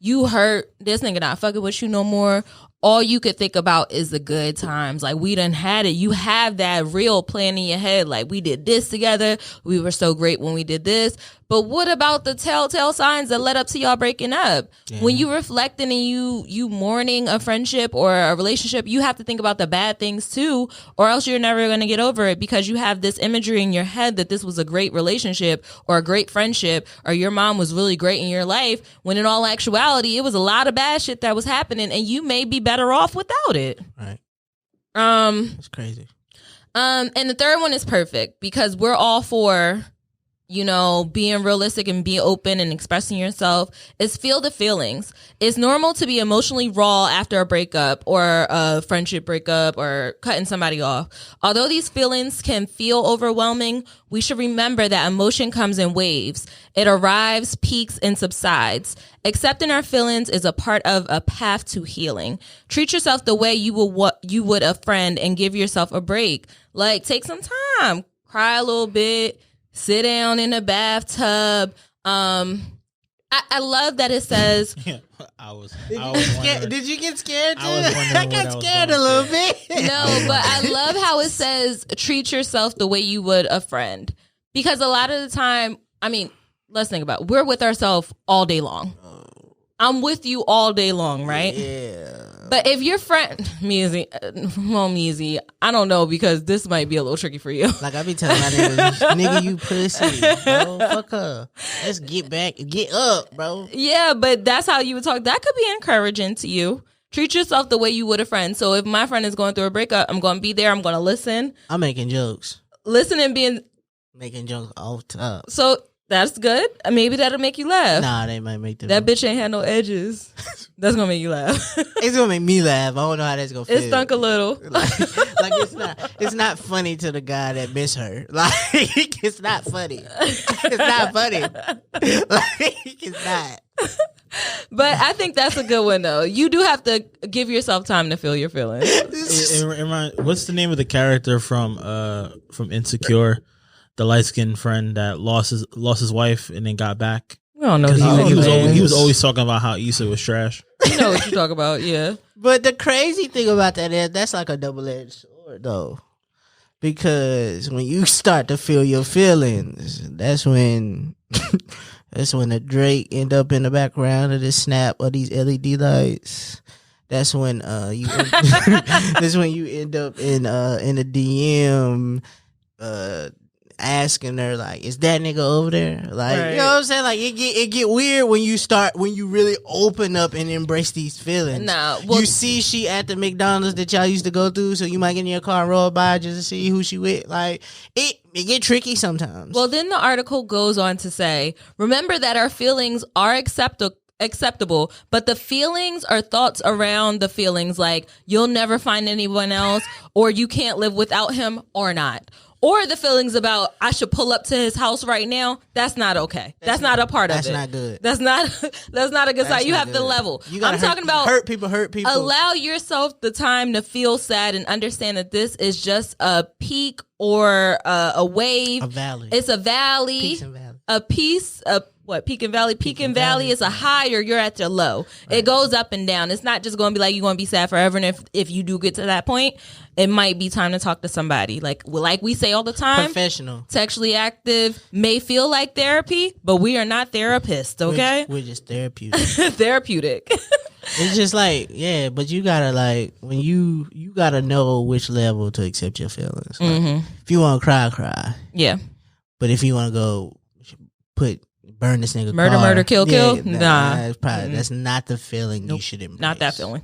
this nigga not fucking with you no more. All you could think about is the good times. Like, we done had it. You have that real plan in your head. Like, we did this together. We were so great when we did this. But what about the telltale signs that led up to y'all breaking up? Yeah. When you reflecting and you mourning a friendship or a relationship, you have to think about the bad things too, or else you're never going to get over it because you have this imagery in your head that this was a great relationship or a great friendship or your mom was really great in your life, when in all actuality, it was a lot of bad shit that was happening and you may be better off without it. Right. It's crazy. And the third one is perfect because we're all for, you know, being realistic and being open and expressing yourself. Is feel the feelings. It's normal to be emotionally raw after a breakup or a friendship breakup or cutting somebody off. Although these feelings can feel overwhelming, we should remember that emotion comes in waves. It arrives, peaks, and subsides. Accepting our feelings is a part of a path to healing. Treat yourself the way you would a friend and give yourself a break. Like, take some time, cry a little bit, sit down in the bathtub. I love that it says. Yeah, I was scared. Did you get scared too? I got scared a little bit. No, but I love how it says treat yourself the way you would a friend. Because a lot of the time, I mean, let's think about it. We're with ourselves all day long. I'm with you all day long, right? Yeah. But if your friend, Meezy, I don't know, because this might be a little tricky for you. Like I be telling my nigga, you pussy, bro. Fuck her. Let's get up, bro. Yeah, but that's how you would talk. That could be encouraging to you. Treat yourself the way you would a friend. So if my friend is going through a breakup, I'm going to be there. I'm going to listen. I'm making jokes. Listen and making jokes off top. So that's good. Maybe that'll make you laugh. Nah, they might make that bitch ain't had no edges. That's gonna make you laugh. It's gonna make me laugh. I don't know how that's gonna feel. It stunk a little. like it's not funny to the guy that miss her. Like it's not funny. It's not funny. Like it's not. But I think that's a good one though. You do have to give yourself time to feel your feelings. What's the name of the character from Insecure? The light-skinned friend that lost his wife and then got back. I don't know. He was always talking about how Issa was trash. You know what you talk about, yeah. But the crazy thing about that is that's like a double-edged sword, though, because when you start to feel your feelings, that's when the Drake end up in the background of the snap of these LED lights. That's when that's when you end up in a DM. asking her like, "Is that nigga over there?" Like, Right. you know what I'm saying? Like, it get weird when you really open up and embrace these feelings. Nah, well- you see she at the McDonald's that y'all used to go through, so you might get in your car and roll by just to see who she with. Like, it get tricky sometimes. Well, then the article goes on to say, remember that our feelings are acceptable, but the feelings are thoughts around the feelings, like you'll never find anyone else, or you can't live without him, or not. Or the feelings about I should pull up to his house right now. That's not okay. That's not a part of it. That's not good. That's not a good sign. You not have to good. level. You gotta I'm talking about hurt people. allow yourself the time to feel sad and understand that this is just a peak or a wave. A valley. It's a valley. Peaks and valleys. A piece of what? Peak and valley. Peak and valley is a high or you're at your low. Right. It goes up and down. It's not just going to be like you're going to be sad forever. And if you do get to that point, it might be time to talk to somebody. Like we say all the time, professional. Sexually active may feel like therapy, but we are not therapists. Okay, we're just therapeutic. Therapeutic. It's just like, yeah, but you gotta like when you gotta know which level to accept your feelings. Like, if you want to cry. Yeah. But if you want to go burn this nigga murder, car, murder, kill. Nah. That's not the feeling you should embrace. Not that feeling.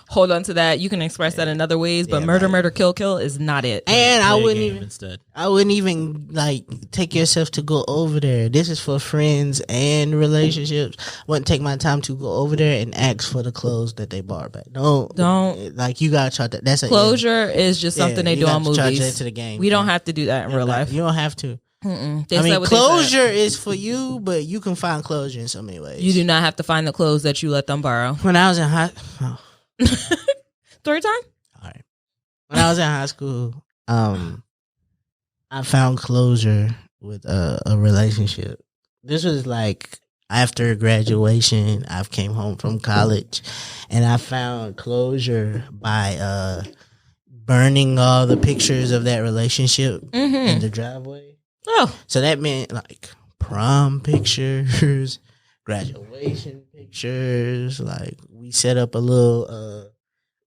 Hold on to that. You can express that in other ways, but murder, kill is not it. And I wouldn't even like take yourself to go over there. This is for friends and relationships. Wouldn't take my time to go over there and ask for the clothes that they bought back. Don't like you gotta charge that. That's closure is just something they do on movies. Charge that to the game. We don't have to do that in real life. You don't have to. I mean, closure is for you, but you can find closure in so many ways. You do not have to find the clothes that you let them borrow. When I was in Story time? All right. When I was in high school, I found closure with a relationship. This was like after graduation. I came home from college, and I found closure by burning all the pictures of that relationship in the driveway. Oh. So that meant like prom pictures, graduation pictures. Like we set up a little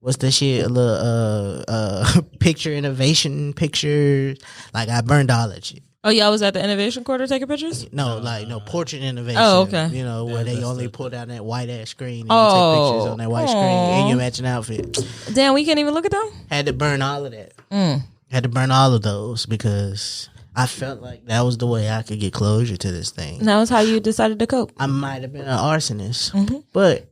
what's that shit? A little picture innovation pictures. Like I burned all that shit. Oh, y'all was at the innovation quarter taking pictures? No, portrait innovation. Oh, okay. You know, where they only pull down that white ass screen and you take pictures on that white screen in your matching outfit. Damn, we can't even look at them? Had to burn all of that. Had to burn all of those because I felt like that was the way I could get closure to this thing. That was how you decided to cope. I might have been an arsonist, but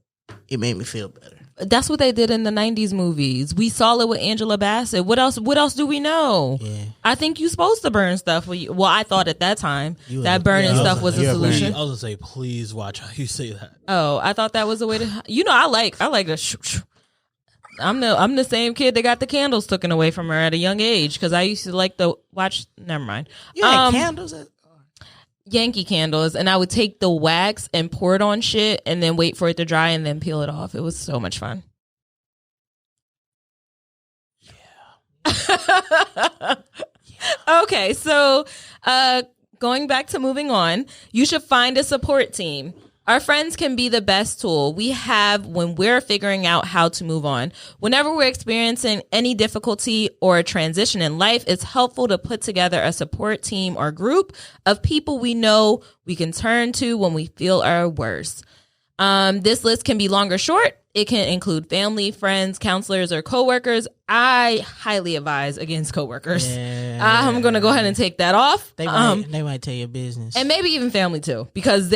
it made me feel better. That's what they did in the 90s movies. We saw it with Angela Bassett. What else do we know? Yeah. I think you're supposed to burn stuff. Well, I thought at that time that burning stuff was a solution. I was going to say, please watch how you say that. Oh, I thought that was the way to... You know, I like the... I'm the same kid that got the candles taken away from her at a young age because I used to like to watch... Never mind. You had candles? Yankee candles, and I would take the wax and pour it on shit and then wait for it to dry and then peel it off. It was so much fun. Yeah. Okay, so going back to moving on, you should find a support team. Our friends can be the best tool we have when we're figuring out how to move on. Whenever we're experiencing any difficulty or a transition in life, it's helpful to put together a support team or group of people we know we can turn to when we feel our worst. This list can be long or short. It can include family, friends, counselors, or coworkers. I highly advise against coworkers. Yeah. I'm going to go ahead and take that off. They might tell your business. And maybe even family too, because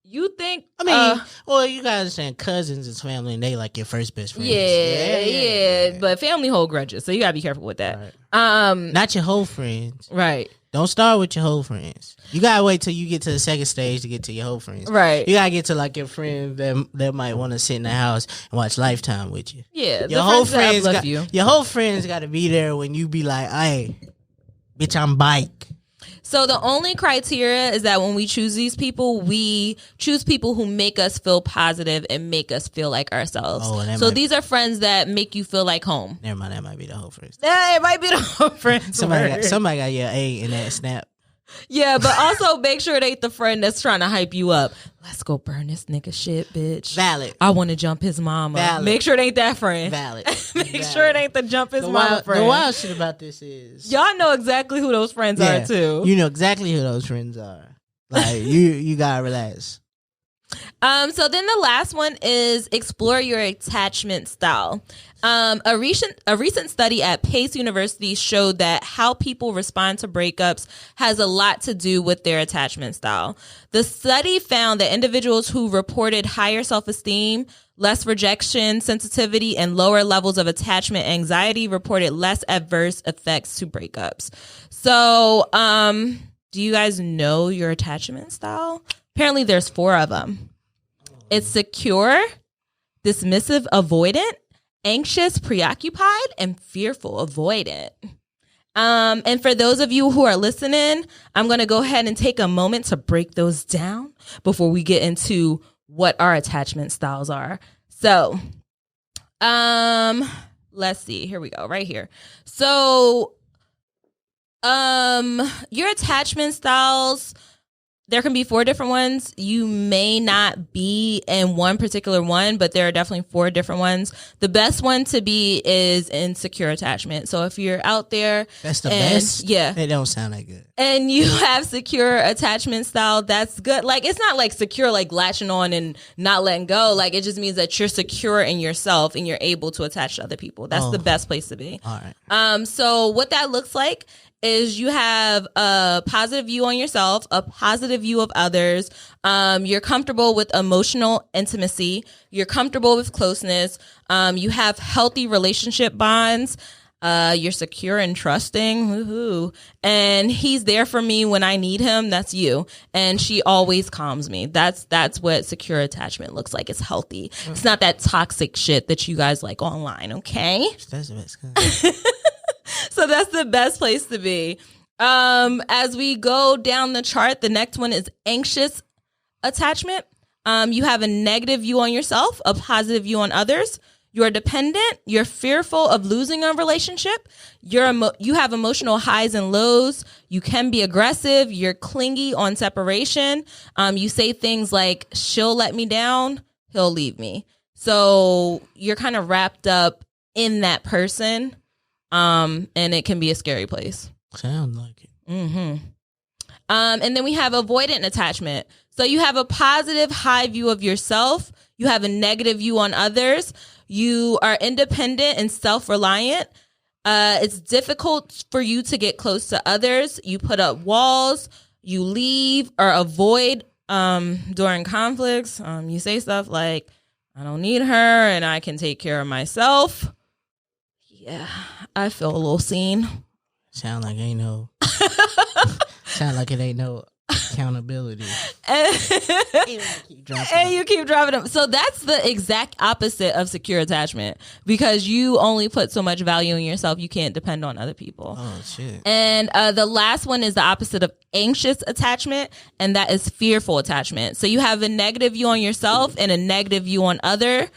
you think... I mean, well, you gotta understand, cousins is family, and they like your first best friends. Yeah. But family hold grudges, so you gotta be careful with that. Right. Not your whole friends. Right. Don't start with your whole friends. You gotta wait till you get to the second stage to get to your whole friends. Right. You gotta get to like your friend that might want to sit in the house and watch Lifetime with you. Yeah. Your whole friends got to be there when you be like, "Hey, bitch, I'm bike." So the only criteria is that when we choose these people, we choose people who make us feel positive and make us feel like ourselves. So these are friends that make you feel like home. Never mind, that might be the whole friends. Yeah, it might be the whole friends. Somebody got your A in that snap. Yeah, but also make sure it ain't the friend that's trying to hype you up. Let's go burn this nigga shit, bitch. Valid. I want to jump his mama. Valid. Make sure it ain't that friend. Valid. Make sure it ain't the jump his mama friend. The wild shit about this is y'all know exactly who those friends are too. You know exactly who those friends are. Like you gotta relax. So then the last one is explore your attachment style. A recent study at Pace University showed that how people respond to breakups has a lot to do with their attachment style. The study found that individuals who reported higher self-esteem, less rejection sensitivity, and lower levels of attachment anxiety reported less adverse effects to breakups. So, do you guys know your attachment style? Apparently there's 4 of them. It's secure, dismissive, avoidant, anxious, preoccupied, and fearful, avoidant. And for those of you who are listening, I'm going to go ahead and take a moment to break those down before we get into what our attachment styles are. So, let's see. Here we go. Right here. So, your attachment styles, there can be 4 different ones. You may not be in one particular one, but there are definitely 4 different ones. The best one to be is insecure attachment. So if you're out there, that's the best. Yeah, it don't sound that good. And you have secure attachment style, that's good. Like, it's not like secure, like latching on and not letting go. Like, it just means that you're secure in yourself and you're able to attach to other people. That's the best place to be. All right. So what that looks like is you have a positive view on yourself, a positive view of others. You're comfortable with emotional intimacy. You're comfortable with closeness. You have healthy relationship bonds. You're secure and trusting. Woohoo. And he's there for me when I need him. That's you. And she always calms me. That's what secure attachment looks like. It's healthy. It's not that toxic shit that you guys like online, okay? That's the best. So that's the best place to be. As we go down the chart, the next one is anxious attachment. You have a negative view on yourself, a positive view on others. You're dependent. You're fearful of losing a relationship. You have emotional highs and lows. You can be aggressive. You're clingy on separation. You say things like, she'll let me down, he'll leave me. So you're kind of wrapped up in that person. And it can be a scary place. Sounds like it. Mm-hmm. And then we have avoidant attachment. So you have a positive high view of yourself. You have a negative view on others. You are independent and self-reliant. It's difficult for you to get close to others. You put up walls. You leave or avoid during conflicts. You say stuff like, I don't need her and I can take care of myself. Yeah, I feel a little seen. Sound like ain't no. Sound like it ain't no accountability. And you keep dropping them. So that's the exact opposite of secure attachment, because you only put so much value in yourself. You can't depend on other people. Oh shit. And the last one is the opposite of anxious attachment, and that is fearful attachment. So you have a negative view on yourself and a negative view on others.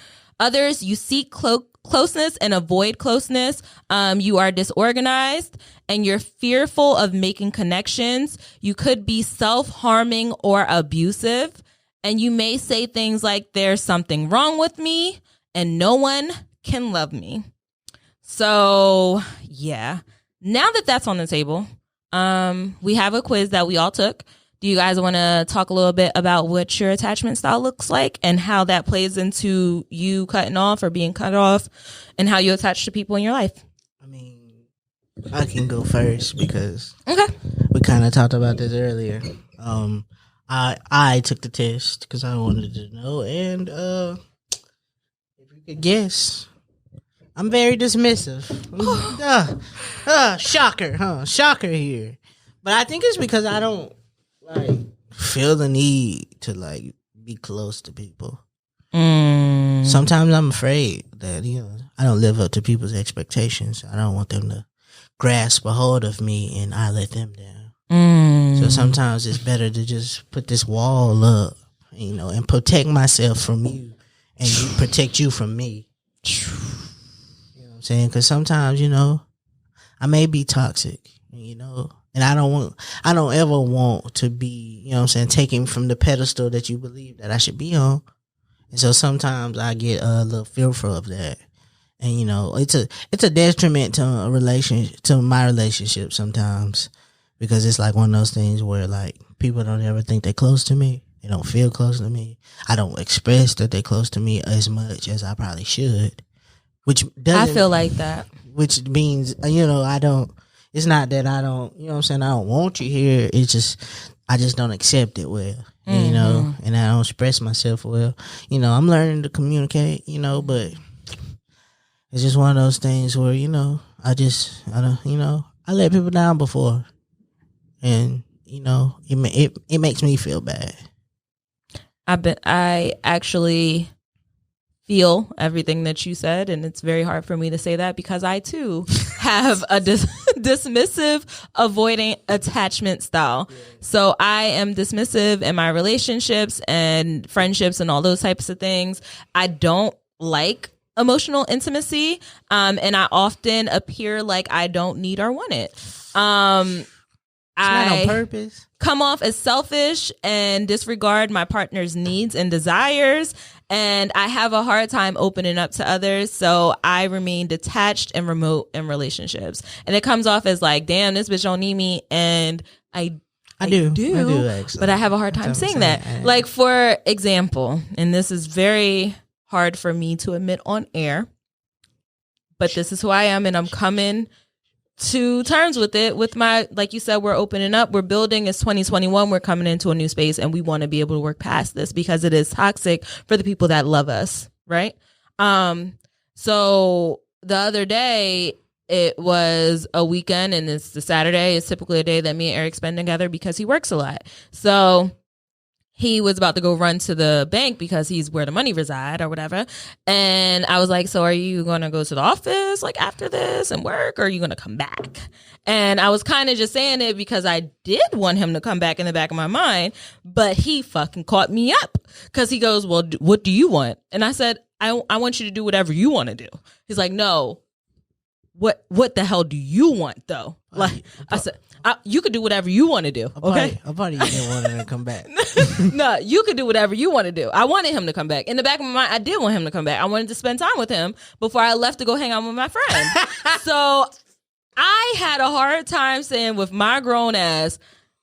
You seek closeness and avoid closeness. You are disorganized and you're fearful of making connections. You could be self-harming or abusive. And you may say things like, there's something wrong with me and no one can love me. So yeah, now that that's on the table, we have a quiz that we all took. Do you guys want to talk a little bit about what your attachment style looks like and how that plays into you cutting off or being cut off and how you attach to people in your life? I mean, I can go first because Okay. we kind of talked about this earlier. I took the test because I wanted to know, and if you could guess, I'm very dismissive. Shocker, huh? Shocker here. But I think it's because I don't feel the need to be close to people. Sometimes I'm afraid that I don't live up to people's expectations. I don't want them to grasp a hold of me and I let them down. So sometimes it's better to just put this wall up, and protect myself from you and you protect you from me. You know what I'm saying? Because sometimes, I may be toxic. And I don't ever want to be, you know what I'm saying, taken from the pedestal that you believe that I should be on. And so sometimes I get a little fearful of that. And, you know, it's a detriment to my relationship sometimes, because it's like one of those things where like people don't ever think they're close to me. They don't feel close to me. I don't express that they're close to me as much as I probably should, I feel like that. Which means, you know, it's not that I don't, you know what I'm saying, I don't want you here. It's just, I just don't accept it well, you know, and I don't express myself well. You know, I'm learning to communicate, you know, but it's just one of those things where, you know, I don't, you know, I let people down before, and, you know, it makes me feel bad. I actually feel everything that you said, and it's very hard for me to say that because I too have a dismissive, avoidant attachment style. So I am dismissive in my relationships and friendships and all those types of things. I don't like emotional intimacy, and I often appear like I don't need or want it. It's not on purpose. Come off as selfish and disregard my partner's needs and desires, and I have a hard time opening up to others, so I remain detached and remote in relationships. And it comes off as like, damn, this bitch don't need me, and I do actually. But I have a hard time saying that. Like, for example, and this is very hard for me to admit on air, but this is who I am, and I'm coming to terms with it. With my, like you said, we're opening up, we're building. It's 2021, we're coming into a new space, and we want to be able to work past this because it is toxic for the people that love us, right? So the other day, it was a weekend, and it's the Saturday. It's typically a day that me and Eric spend together because he works a lot. So he was about to go run to the bank because he's where the money reside or whatever. And I was like, so are you going to go to the office like after this and work, or are you going to come back? And I was kind of just saying it because I did want him to come back in the back of my mind, but he fucking caught me up because he goes, well, what do you want? And I said, I want you to do whatever you want to do. He's like, no, what the hell do you want though? Like, I said, you could do whatever you want to do. Okay. A party you didn't want him to come back. No, you could do whatever you want to do. I wanted him to come back. In the back of my mind, I did want him to come back. I wanted to spend time with him before I left to go hang out with my friend. So I had a hard time saying with my grown ass,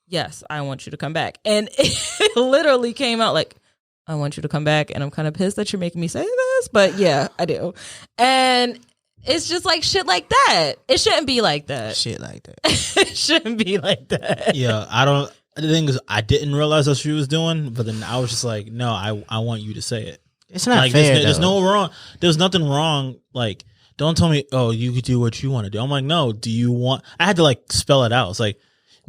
yes, I want you to come back. And it literally came out like, I want you to come back. And I'm kind of pissed that you're making me say this, but yeah, I do. And it's just like shit like that. It shouldn't be like that. Shit like that. It shouldn't be like that. Yeah, the thing is, I didn't realize that's what she was doing, but then I was just like, no, I want you to say it. It's not like, fair. There's no wrong. There's nothing wrong. Like, don't tell me, oh, you could do what you want to do. I'm like, no, do you want, I had to like spell it out. It's like,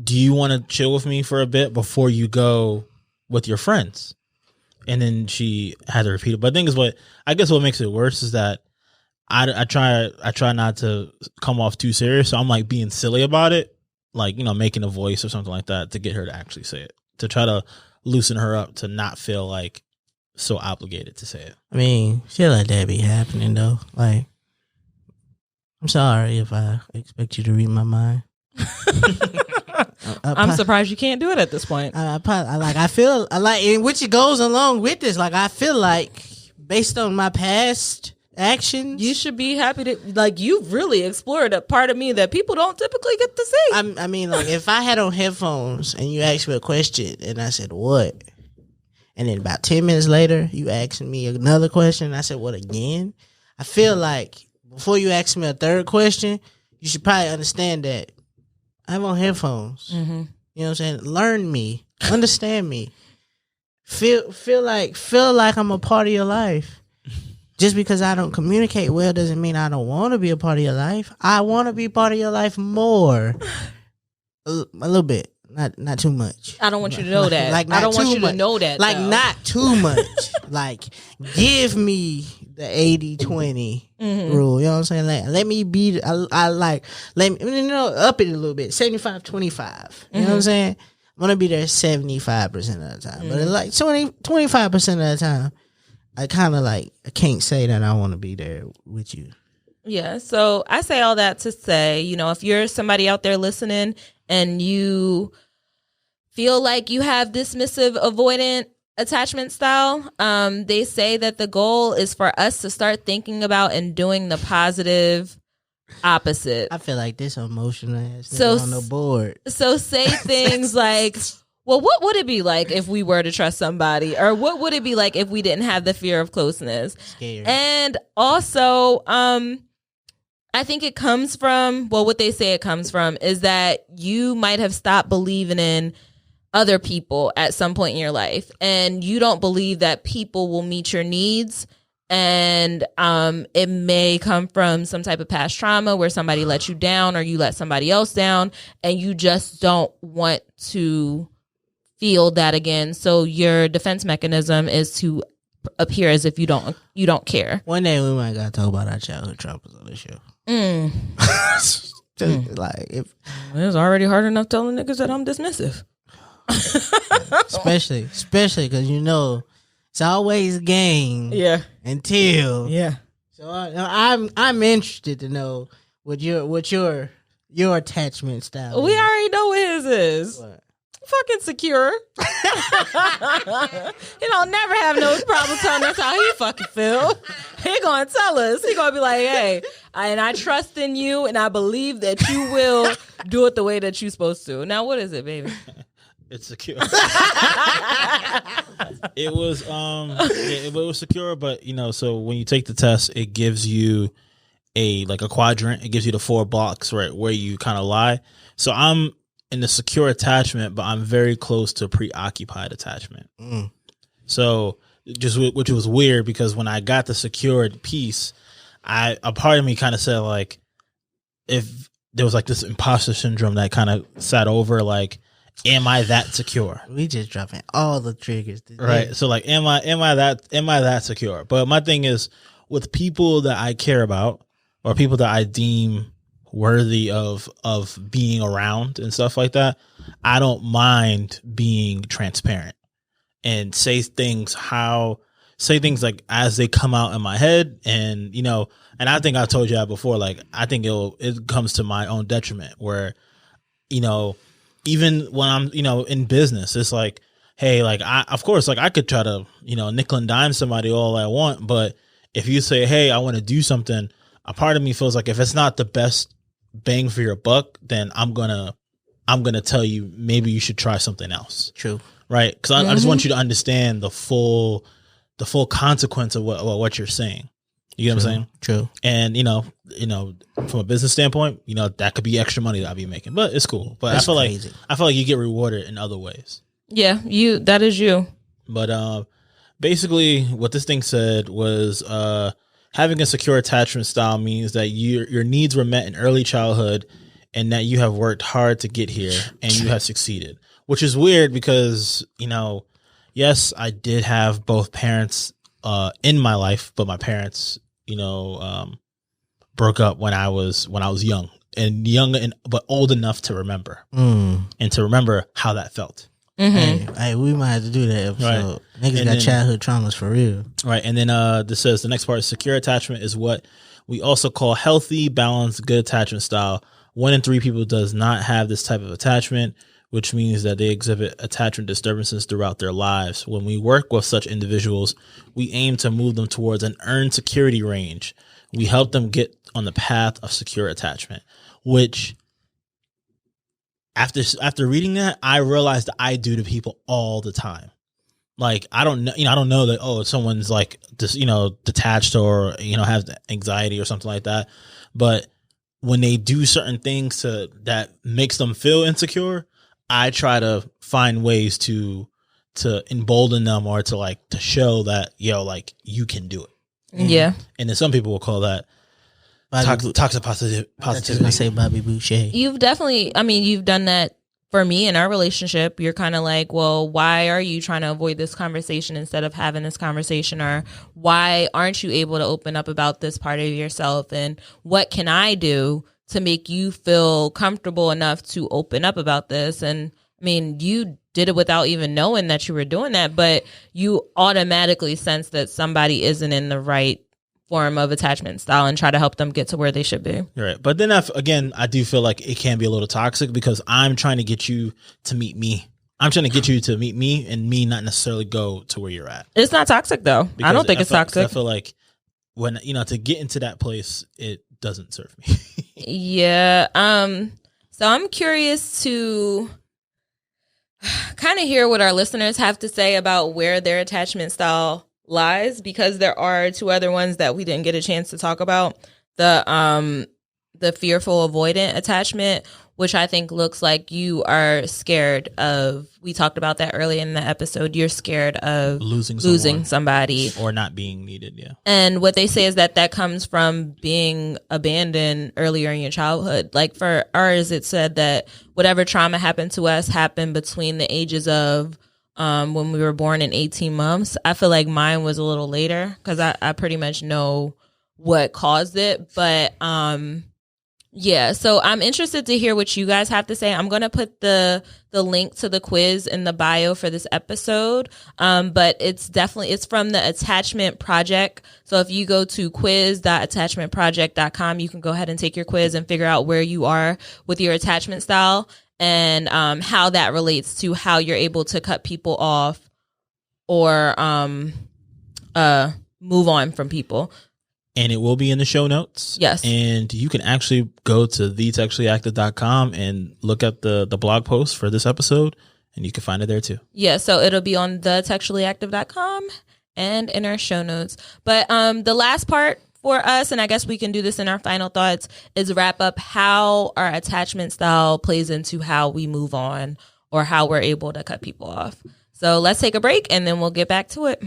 do you want to chill with me for a bit before you go with your friends? And then she had to repeat it. But the thing is, I guess what makes it worse is that I try not to come off too serious. So I'm like being silly about it, like, you know, making a voice or something like that to get her to actually say it, to try to loosen her up, to not feel like so obligated to say it. I mean, shit like that be happening though. Like, I'm sorry if I expect you to read my mind. I'm surprised you can't do it at this point. I feel like, in which it goes along with this. Like, I feel like based on my past actions, you should be happy to, like, you've really explored a part of me that people don't typically get to see. I mean, like, if I had on headphones and you asked me a question and I said, what? And then about 10 minutes later, you asked me another question and I said, what again? I feel like before you ask me a third question, you should probably understand that I'm on headphones. Mm-hmm. You know what I'm saying? Learn me. Understand me. Feel like I'm a part of your life. Just because I don't communicate well doesn't mean I don't want to be a part of your life. I want to be part of your life more. A little bit. Not too much. I don't want you to know that. Like, I don't want you to know that. Like, though. Not too much. Like, give me the 80-20 rule. You know what I'm saying? Like, let me be, let me, you know, up it a little bit. 75-25. You know what I'm saying? I'm going to be there 75% of the time. But like 25% of the time, I kind of like, I can't say that I want to be there with you. Yeah. So I say all that to say, you know, if you're somebody out there listening and you feel like you have dismissive, avoidant attachment style, they say that the goal is for us to start thinking about and doing the positive opposite. I feel like this emotional ass So nigga on the board. So say things like, well, what would it be like if we were to trust somebody? Or what would it be like if we didn't have the fear of closeness? Scary. And also, I think it comes from, well, what they say it comes from is that you might have stopped believing in other people at some point in your life. And you don't believe that people will meet your needs. And it may come from some type of past trauma where somebody let you down or you let somebody else down. And you just don't want to feel that again. So your defense mechanism is to appear as if you don't care. One day we might gotta talk about our childhood traumas on this show. Like if It's already hard enough telling niggas that I'm dismissive. especially because you know it's always game. Yeah. Until Yeah. So I'm interested to know what your attachment style. We is. already know what his is. What? Fucking secure. He don't never have no problem telling us how he fucking feel. He gonna tell us. He gonna be like, hey, I trust in you and I believe that you will do it the way that you're supposed to. Now what is it, baby? It's secure. It was secure, but you know, so when you take the test, it gives you a quadrant. It gives you the 4 blocks, right, where you kind of lie. So I'm in the secure attachment, but I'm very close to preoccupied attachment. So which was weird because when I got the secured piece, a part of me kind of said like, if there was like this imposter syndrome that kind of sat over, like, am I that secure? We just dropping all the triggers today. Right. So like, am I that secure? But my thing is with people that I care about or people that I deem worthy of being around and stuff like that, I don't mind being transparent and say things like as they come out in my head. And, you know, and I think I told you that before, like, I think it comes to my own detriment where, you know, even when I'm, you know, in business, it's like, hey, like of course, like I could try to, you know, nickel and dime somebody all I want. But if you say, hey, I want to do something, a part of me feels like if it's not the best bang for your buck, then I'm going to tell you, maybe you should try something else. True. Right. Cause I just want you to understand the full consequence of what you're saying. You know what I'm saying? True. And you know, from a business standpoint, you know, that could be extra money that I'll be making, but it's cool. But That's I feel crazy. like you get rewarded in other ways. Yeah, that is you. But basically what this thing said was having a secure attachment style means that your needs were met in early childhood and that you have worked hard to get here and you have succeeded, which is weird because, you know, yes, I did have both parents in my life, but my parents, you know, broke up when I was young but old enough to remember and to remember how that felt. Hey, we might have to do that episode. Right. Niggas got childhood traumas for real. Right. And then this says the next part is secure attachment is what we also call healthy, balanced, good attachment style. 1 in 3 people does not have this type of attachment, which means that they exhibit attachment disturbances throughout their lives. When we work with such individuals, we aim to move them towards an earned security range. We help them get on the path of secure attachment, which after reading that, I realized that I do to people all the time. Like, I don't know that, oh, someone's like this, you know, detached or, you know, has anxiety or something like that. But when they do certain things that makes them feel insecure, I try to find ways to embolden them or to show that, yo, like, you can do it. Yeah. And then some people will call that toxic positivity. I was gonna say Bobby Boucher. You've done that for me in our relationship. You're kind of like, well, why are you trying to avoid this conversation instead of having this conversation? Or why aren't you able to open up about this part of yourself? And what can I do to make you feel comfortable enough to open up about this? And I mean, you did it without even knowing that you were doing that, but you automatically sense that somebody isn't in the right form of attachment style and try to help them get to where they should be. Right. But then I do feel like it can be a little toxic because I'm trying to get you to meet me. I'm trying to get you to meet me and me not necessarily go to where you're at. It's not toxic though. Because I don't think it's toxic. I feel like when, to get into that place, it doesn't serve me. Yeah. So I'm curious to kind of hear what our listeners have to say about where their attachment style lies, because there are two other ones that we didn't get a chance to talk about. The fearful avoidant attachment, which I think looks like you are scared of. We talked about that earlier in the episode. You're scared of losing somebody or not being needed. Yeah. And what they say is that comes from being abandoned earlier in your childhood. Like for ours, it said that whatever trauma happened to us happened between the ages of when we were born in 18 months. I feel like mine was a little later because I pretty much know what caused it. But yeah, so I'm interested to hear what you guys have to say. I'm going to put the link to the quiz in the bio for this episode. But it's from the Attachment Project. So if you go to quiz.attachmentproject.com, you can go ahead and take your quiz and figure out where you are with your attachment style and how that relates to how you're able to cut people off or move on from people. And it will be in the show notes. Yes. And you can actually go to thetextuallyactive.com and look at the blog post for this episode, and you can find it there too. Yeah, so it'll be on thetextuallyactive.com and in our show notes. But the last part for us, and I guess we can do this in our final thoughts, is wrap up how our attachment style plays into how we move on or how we're able to cut people off. So let's take a break, and then we'll get back to it.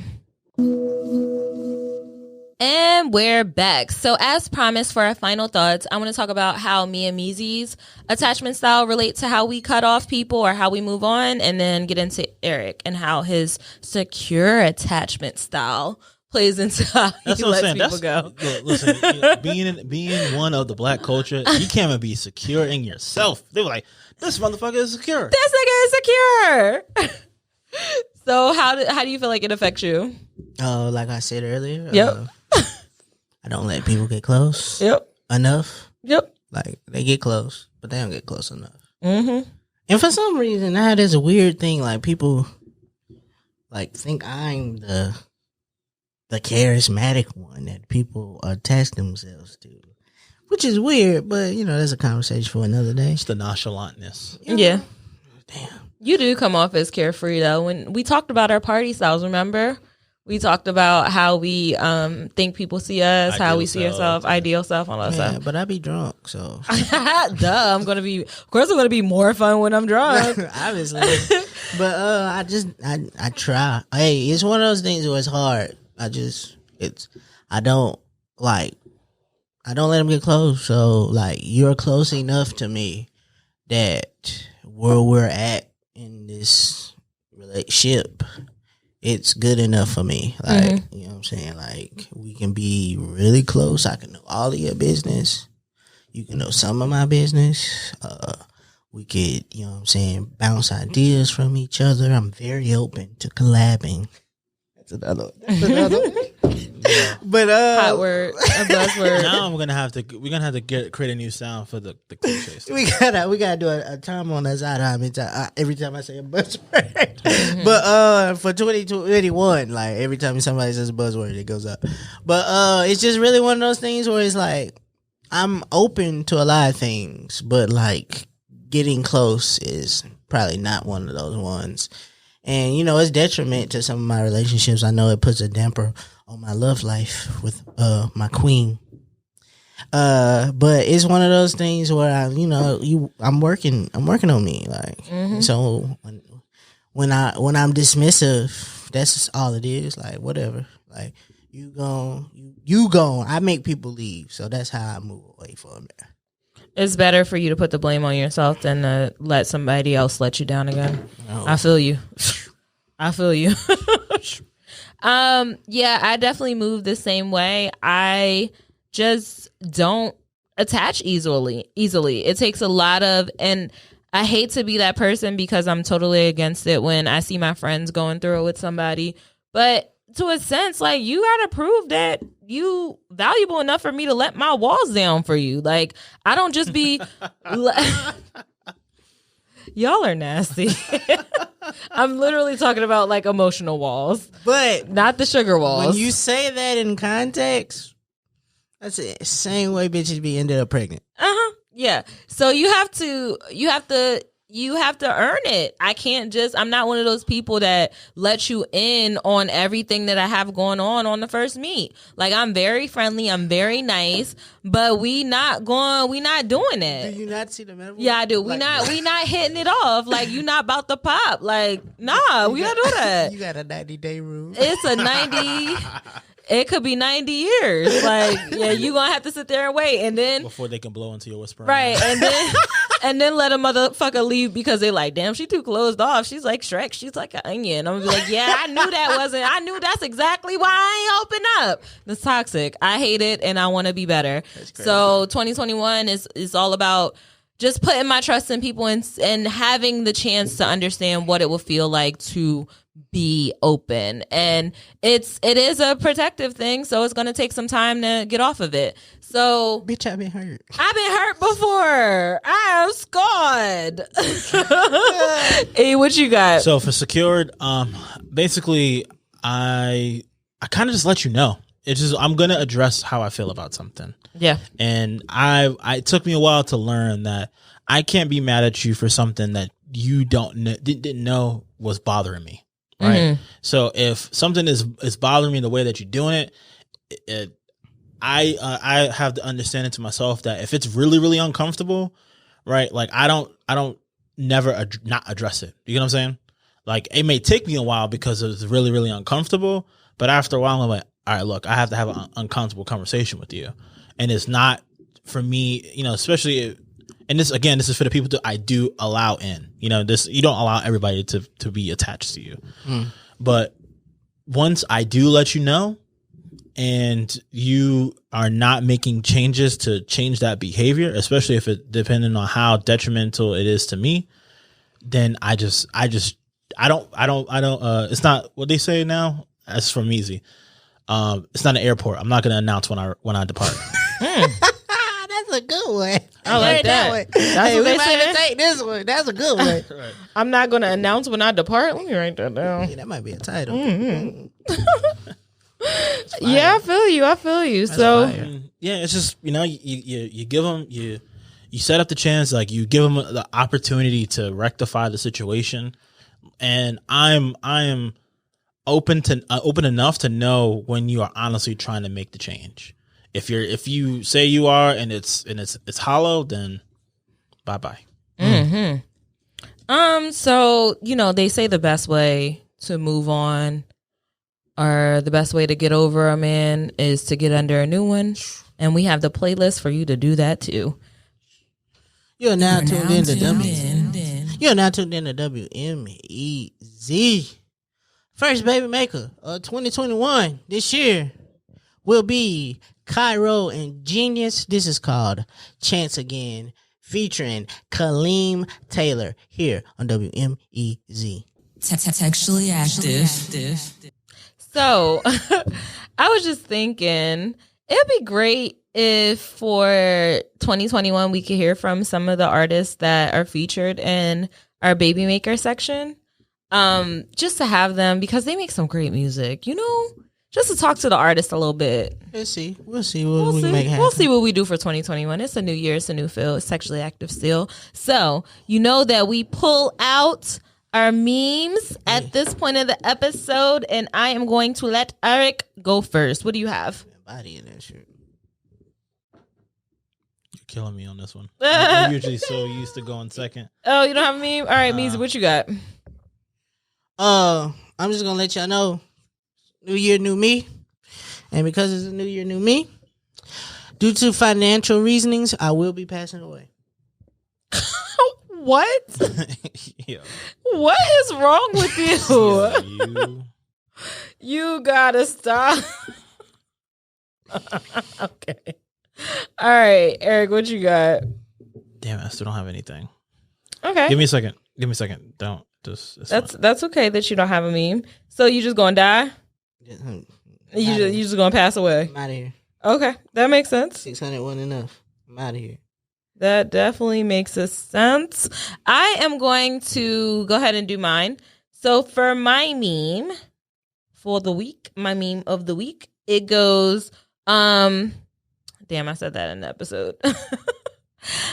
And we're back. So as promised for our final thoughts, I want to talk about how me and Meezy's attachment style relate to how we cut off people or how we move on, and then get into Eric and how his secure attachment style plays into how he lets people go. Listen, being one of the Black culture, you can't even be secure in yourself. They were like, this motherfucker is secure. This nigga is secure. So how do you feel like it affects you? Like I said earlier. Yep. I don't let people get close. Yep. Enough. Yep. Like they get close, but they don't get close enough. Mm-hmm. And for some reason, now there's a weird thing. Like people, like think I'm the charismatic one that people attach themselves to, which is weird. But that's a conversation for another day. It's the nonchalantness. Yeah. Damn. You do come off as carefree though. When we talked about our party styles, remember? We talked about how we think people see us, Ideal how we see self, ourselves, ideal self, all that stuff. But I be drunk, so Duh, I'm gonna be more fun when I'm drunk. obviously. But I try. Hey, it's one of those things where it's hard. I don't let them get close. So like you're close enough to me that where we're at in this relationship, it's good enough for me. Like, you know what I'm saying? Like, we can be really close. I can know all of your business. You can know some of my business. We could, you know what I'm saying, bounce ideas from each other. I'm very open to collabing. That's another one. Yeah. But hot word, a buzzword. Now we're gonna have to create a new sound for the cliché stuff. We gotta do a time on that side every time I say a buzzword. But for 2021, like every time somebody says a buzzword, it goes up. But it's just really one of those things where it's like I'm open to a lot of things, but like getting close is probably not one of those ones. And it's detriment to some of my relationships. I know it puts a damper on my love life with my queen. But it's one of those things where I'm working on me. Like so when I'm dismissive, that's just all it is. Like whatever. Like you gone. I make people leave. So that's how I move away from there. It's better for you to put the blame on yourself than to let somebody else let you down again. No. I feel you. Yeah, I definitely move the same way. I just don't attach easily. It takes a lot of, and I hate to be that person because I'm totally against it when I see my friends going through it with somebody, but to a sense, like, you gotta prove that you valuable enough for me to let my walls down for you. Like, I don't just be y'all are nasty. I'm literally talking about like emotional walls, But not the sugar walls. when you say that in context, that's the same way bitches be ended up pregnant. Yeah. So you have to earn it. I'm not one of those people that let you in on everything that I have going on the first meet. Like, I'm very friendly, I'm very nice, but we not doing it. Do you not see the metaphor? Yeah, I do. We not hitting it off. Like, you not about to pop. Like, nah, we gotta do that. You got a 90-day rule. It's a 90. It could be 90 years. Like, yeah, you gonna have to sit there and wait, and then before they can blow into your whisper. right, and then let a motherfucker leave because they like, damn, she too closed off. She's like Shrek. She's like an onion. I'm gonna be like, yeah, I knew that's exactly why I ain't open up. That's toxic. I hate it, and I want to be better. So 2021 is all about just putting my trust in people and having the chance to understand what it will feel like to be open. And it is a protective thing, so it's going to take some time to get off of it. So, Bitch, I've been hurt. I've been hurt before. I am scarred. Hey, what you got? So for secured, basically, I kind of just let you know. It's just, I'm gonna address how I feel about something. Yeah. And it took me a while to learn that I can't be mad at you for something that you didn't know was bothering me. Right. Mm-hmm. So if something is bothering me the way that you're doing it, I have to understand it to myself that if it's really, really uncomfortable, right? Like, I don't never not address it. You get what I'm saying? Like, it may take me a while because it's really, really uncomfortable, but after a while, I'm like, all right, look, I have to have an uncomfortable conversation with you. And it's not for me, especially, and this is for the people that I do allow in, you don't allow everybody to be attached to you. But once I do let you know, and you are not making changes to change that behavior, especially if it depending on how detrimental it is to me, then I don't, it's not what they say now. That's from Easy. It's not an airport. I'm not going to announce when I depart. That's a good one. I like that. One. That's hey, what we they might say. take this one. That's a good one. Right. I'm not going to announce when I depart. Let me write that down. Yeah, that might be a title. Yeah, I feel you. So Yeah, it's just, you give them, you set up the chance, like, you give them the opportunity to rectify the situation. And I am open enough to know when you are honestly trying to make the change. If you say you are and it's hollow, then bye-bye. Mm-hmm. So, they say the best way to move on or the best way to get over a man is to get under a new one. And we have the playlist for you to do that too. You're now tuned in to WMEZ. First baby maker of 2021 this year will be Cairo and Genius. This is called Chance Again, featuring Kaleem Taylor here on WMEZ. Textually active. So I was just thinking it'd be great if for 2021 we could hear from some of the artists that are featured in our Baby Maker section. Just to have them because they make some great music, just to talk to the artist a little bit. We'll see what we can make happen. We'll see what we do for 2021. It's a new year. It's a new feel. It's sexually active still. So, that we pull out our memes at this point of the episode, and I am going to let Eric go first. What do you have? Body in that shit. You're killing me on this one. I'm usually so used to going second. Oh, you don't have a meme? All right, Meezy, what you got? I'm just gonna let y'all know, new year, new me. And because it's a new year, new me, due to financial reasonings, I will be passing away. What? Yeah. What is wrong with you? Yeah, You gotta stop. Okay. All right, Eric, what you got? Damn, I still don't have anything. Okay. Give me a second. Don't. That's okay that you don't have a meme. So you just gonna die? You just gonna pass away. I'm out of here. Okay, that makes sense. 600 wasn't enough. I'm out of here. That definitely makes a sense. I am going to go ahead and do mine. So for my meme for the week, my meme of the week, it goes, damn, I said that in the episode.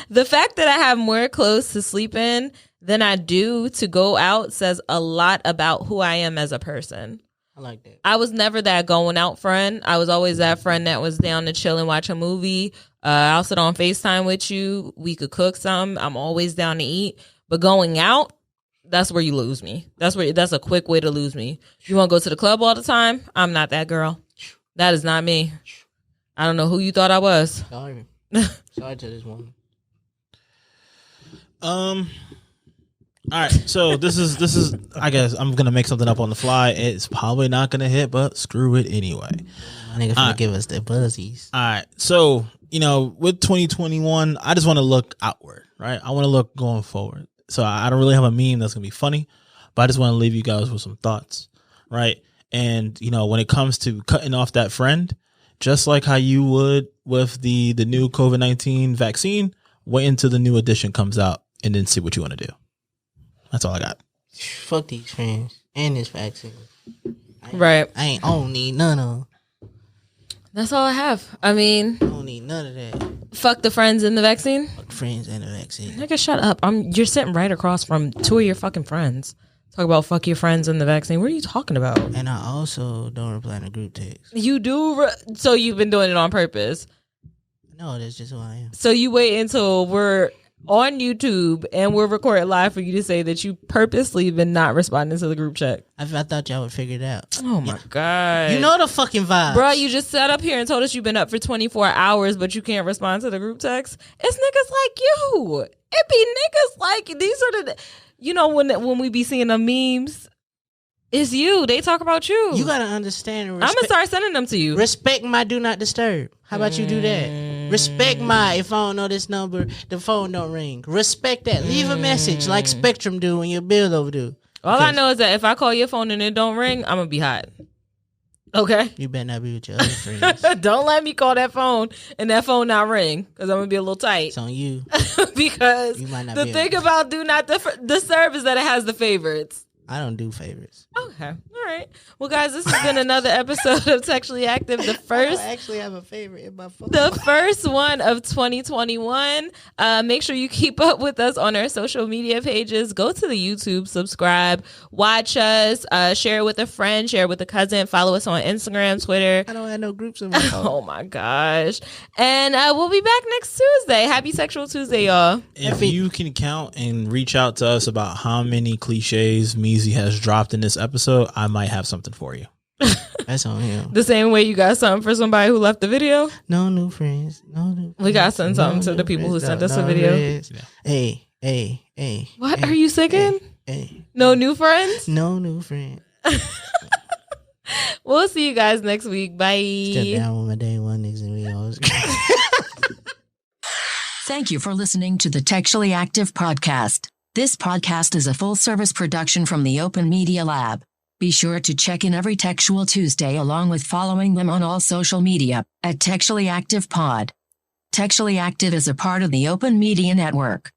The fact that I have more clothes to sleep in than I do to go out says a lot about who I am as a person. I like that. I was never that going out friend. I was always that friend that was down to chill and watch a movie. I'll sit on FaceTime with you. We could cook some. I'm always down to eat. But going out, that's where you lose me. That's a quick way to lose me. You want to go to the club all the time? I'm not that girl. That is not me. I don't know who you thought I was. Sorry. Sorry to this woman. All right, so this is. I guess I'm gonna make something up on the fly. It's probably not gonna hit, but screw it anyway. My nigga finna give us the buzzies. All right, so with 2021, I just want to look outward, right? I want to look going forward. So I don't really have a meme that's gonna be funny, but I just want to leave you guys with some thoughts, right? And when it comes to cutting off that friend, just like how you would with the new COVID-19 vaccine, wait until the new edition comes out and then see what you want to do. That's all I got. Fuck these friends and this vaccine. Right. I don't need none of them. That's all I have. I mean, I don't need none of that. fuck the friends in the vaccine. Fuck friends and the vaccine. Nigga, shut up. You're sitting right across from two of your fucking friends. Talk about fuck your friends in the vaccine. What are you talking about? And I also don't reply to group text. You do. So you've been doing it on purpose. No, that's just who I am. So you wait until we're on YouTube and we're recording live for you to say that you purposely been not responding to the group chat. I thought y'all would figure it out. Oh my God. You know the fucking vibe. Bro, you just sat up here and told us you've been up for 24 hours, but you can't respond to the group text. It's niggas like you. It be niggas like, these are the, when we be seeing the memes, it's you. They talk about you. You gotta understand. I'm gonna start sending them to you. Respect my do not disturb. How about you do that? Respect my, if I don't know this number, the phone don't ring. Respect that. Leave a message like Spectrum do when your bill overdue. All I know is that if I call your phone and it don't ring, I'm gonna be hot. Okay? You better not be with your other friends. Don't let me call that phone and that phone not ring, because I'm gonna be a little tight. It's on you. Because You might not the be thing able- about do not disturb is that it has the favorites. I don't do favorites. Okay. All right. Well, guys, this has been another episode of Textually Active. I don't actually have a favorite in my phone. The first one of 2021. Make sure you keep up with us on our social media pages. Go to the YouTube, subscribe, watch us, share it with a friend, share it with a cousin, follow us on Instagram, Twitter. I don't have no groups in my phone. Oh my gosh. And we'll be back next Tuesday. Happy Sexual Tuesday, y'all. If you can count and reach out to us about how many cliches Meezy has dropped in this episode, I might have something for you. That's on him. The same way you got something for somebody who left the video. No new friends. No new We got to send something no to new the people who friends. sent us No a video. friends. Yeah. Hey. What hey, are you singing? Hey. No new friends? No new friend. We'll see you guys next week. Bye. Step down with my day one niggas and we always Thank you for listening to the Textually Active podcast. This podcast is a full-service production from the Open Media Lab. Be sure to check in every Textual Tuesday along with following them on all social media at Textually Active Pod. Textually Active is a part of the Open Media Network.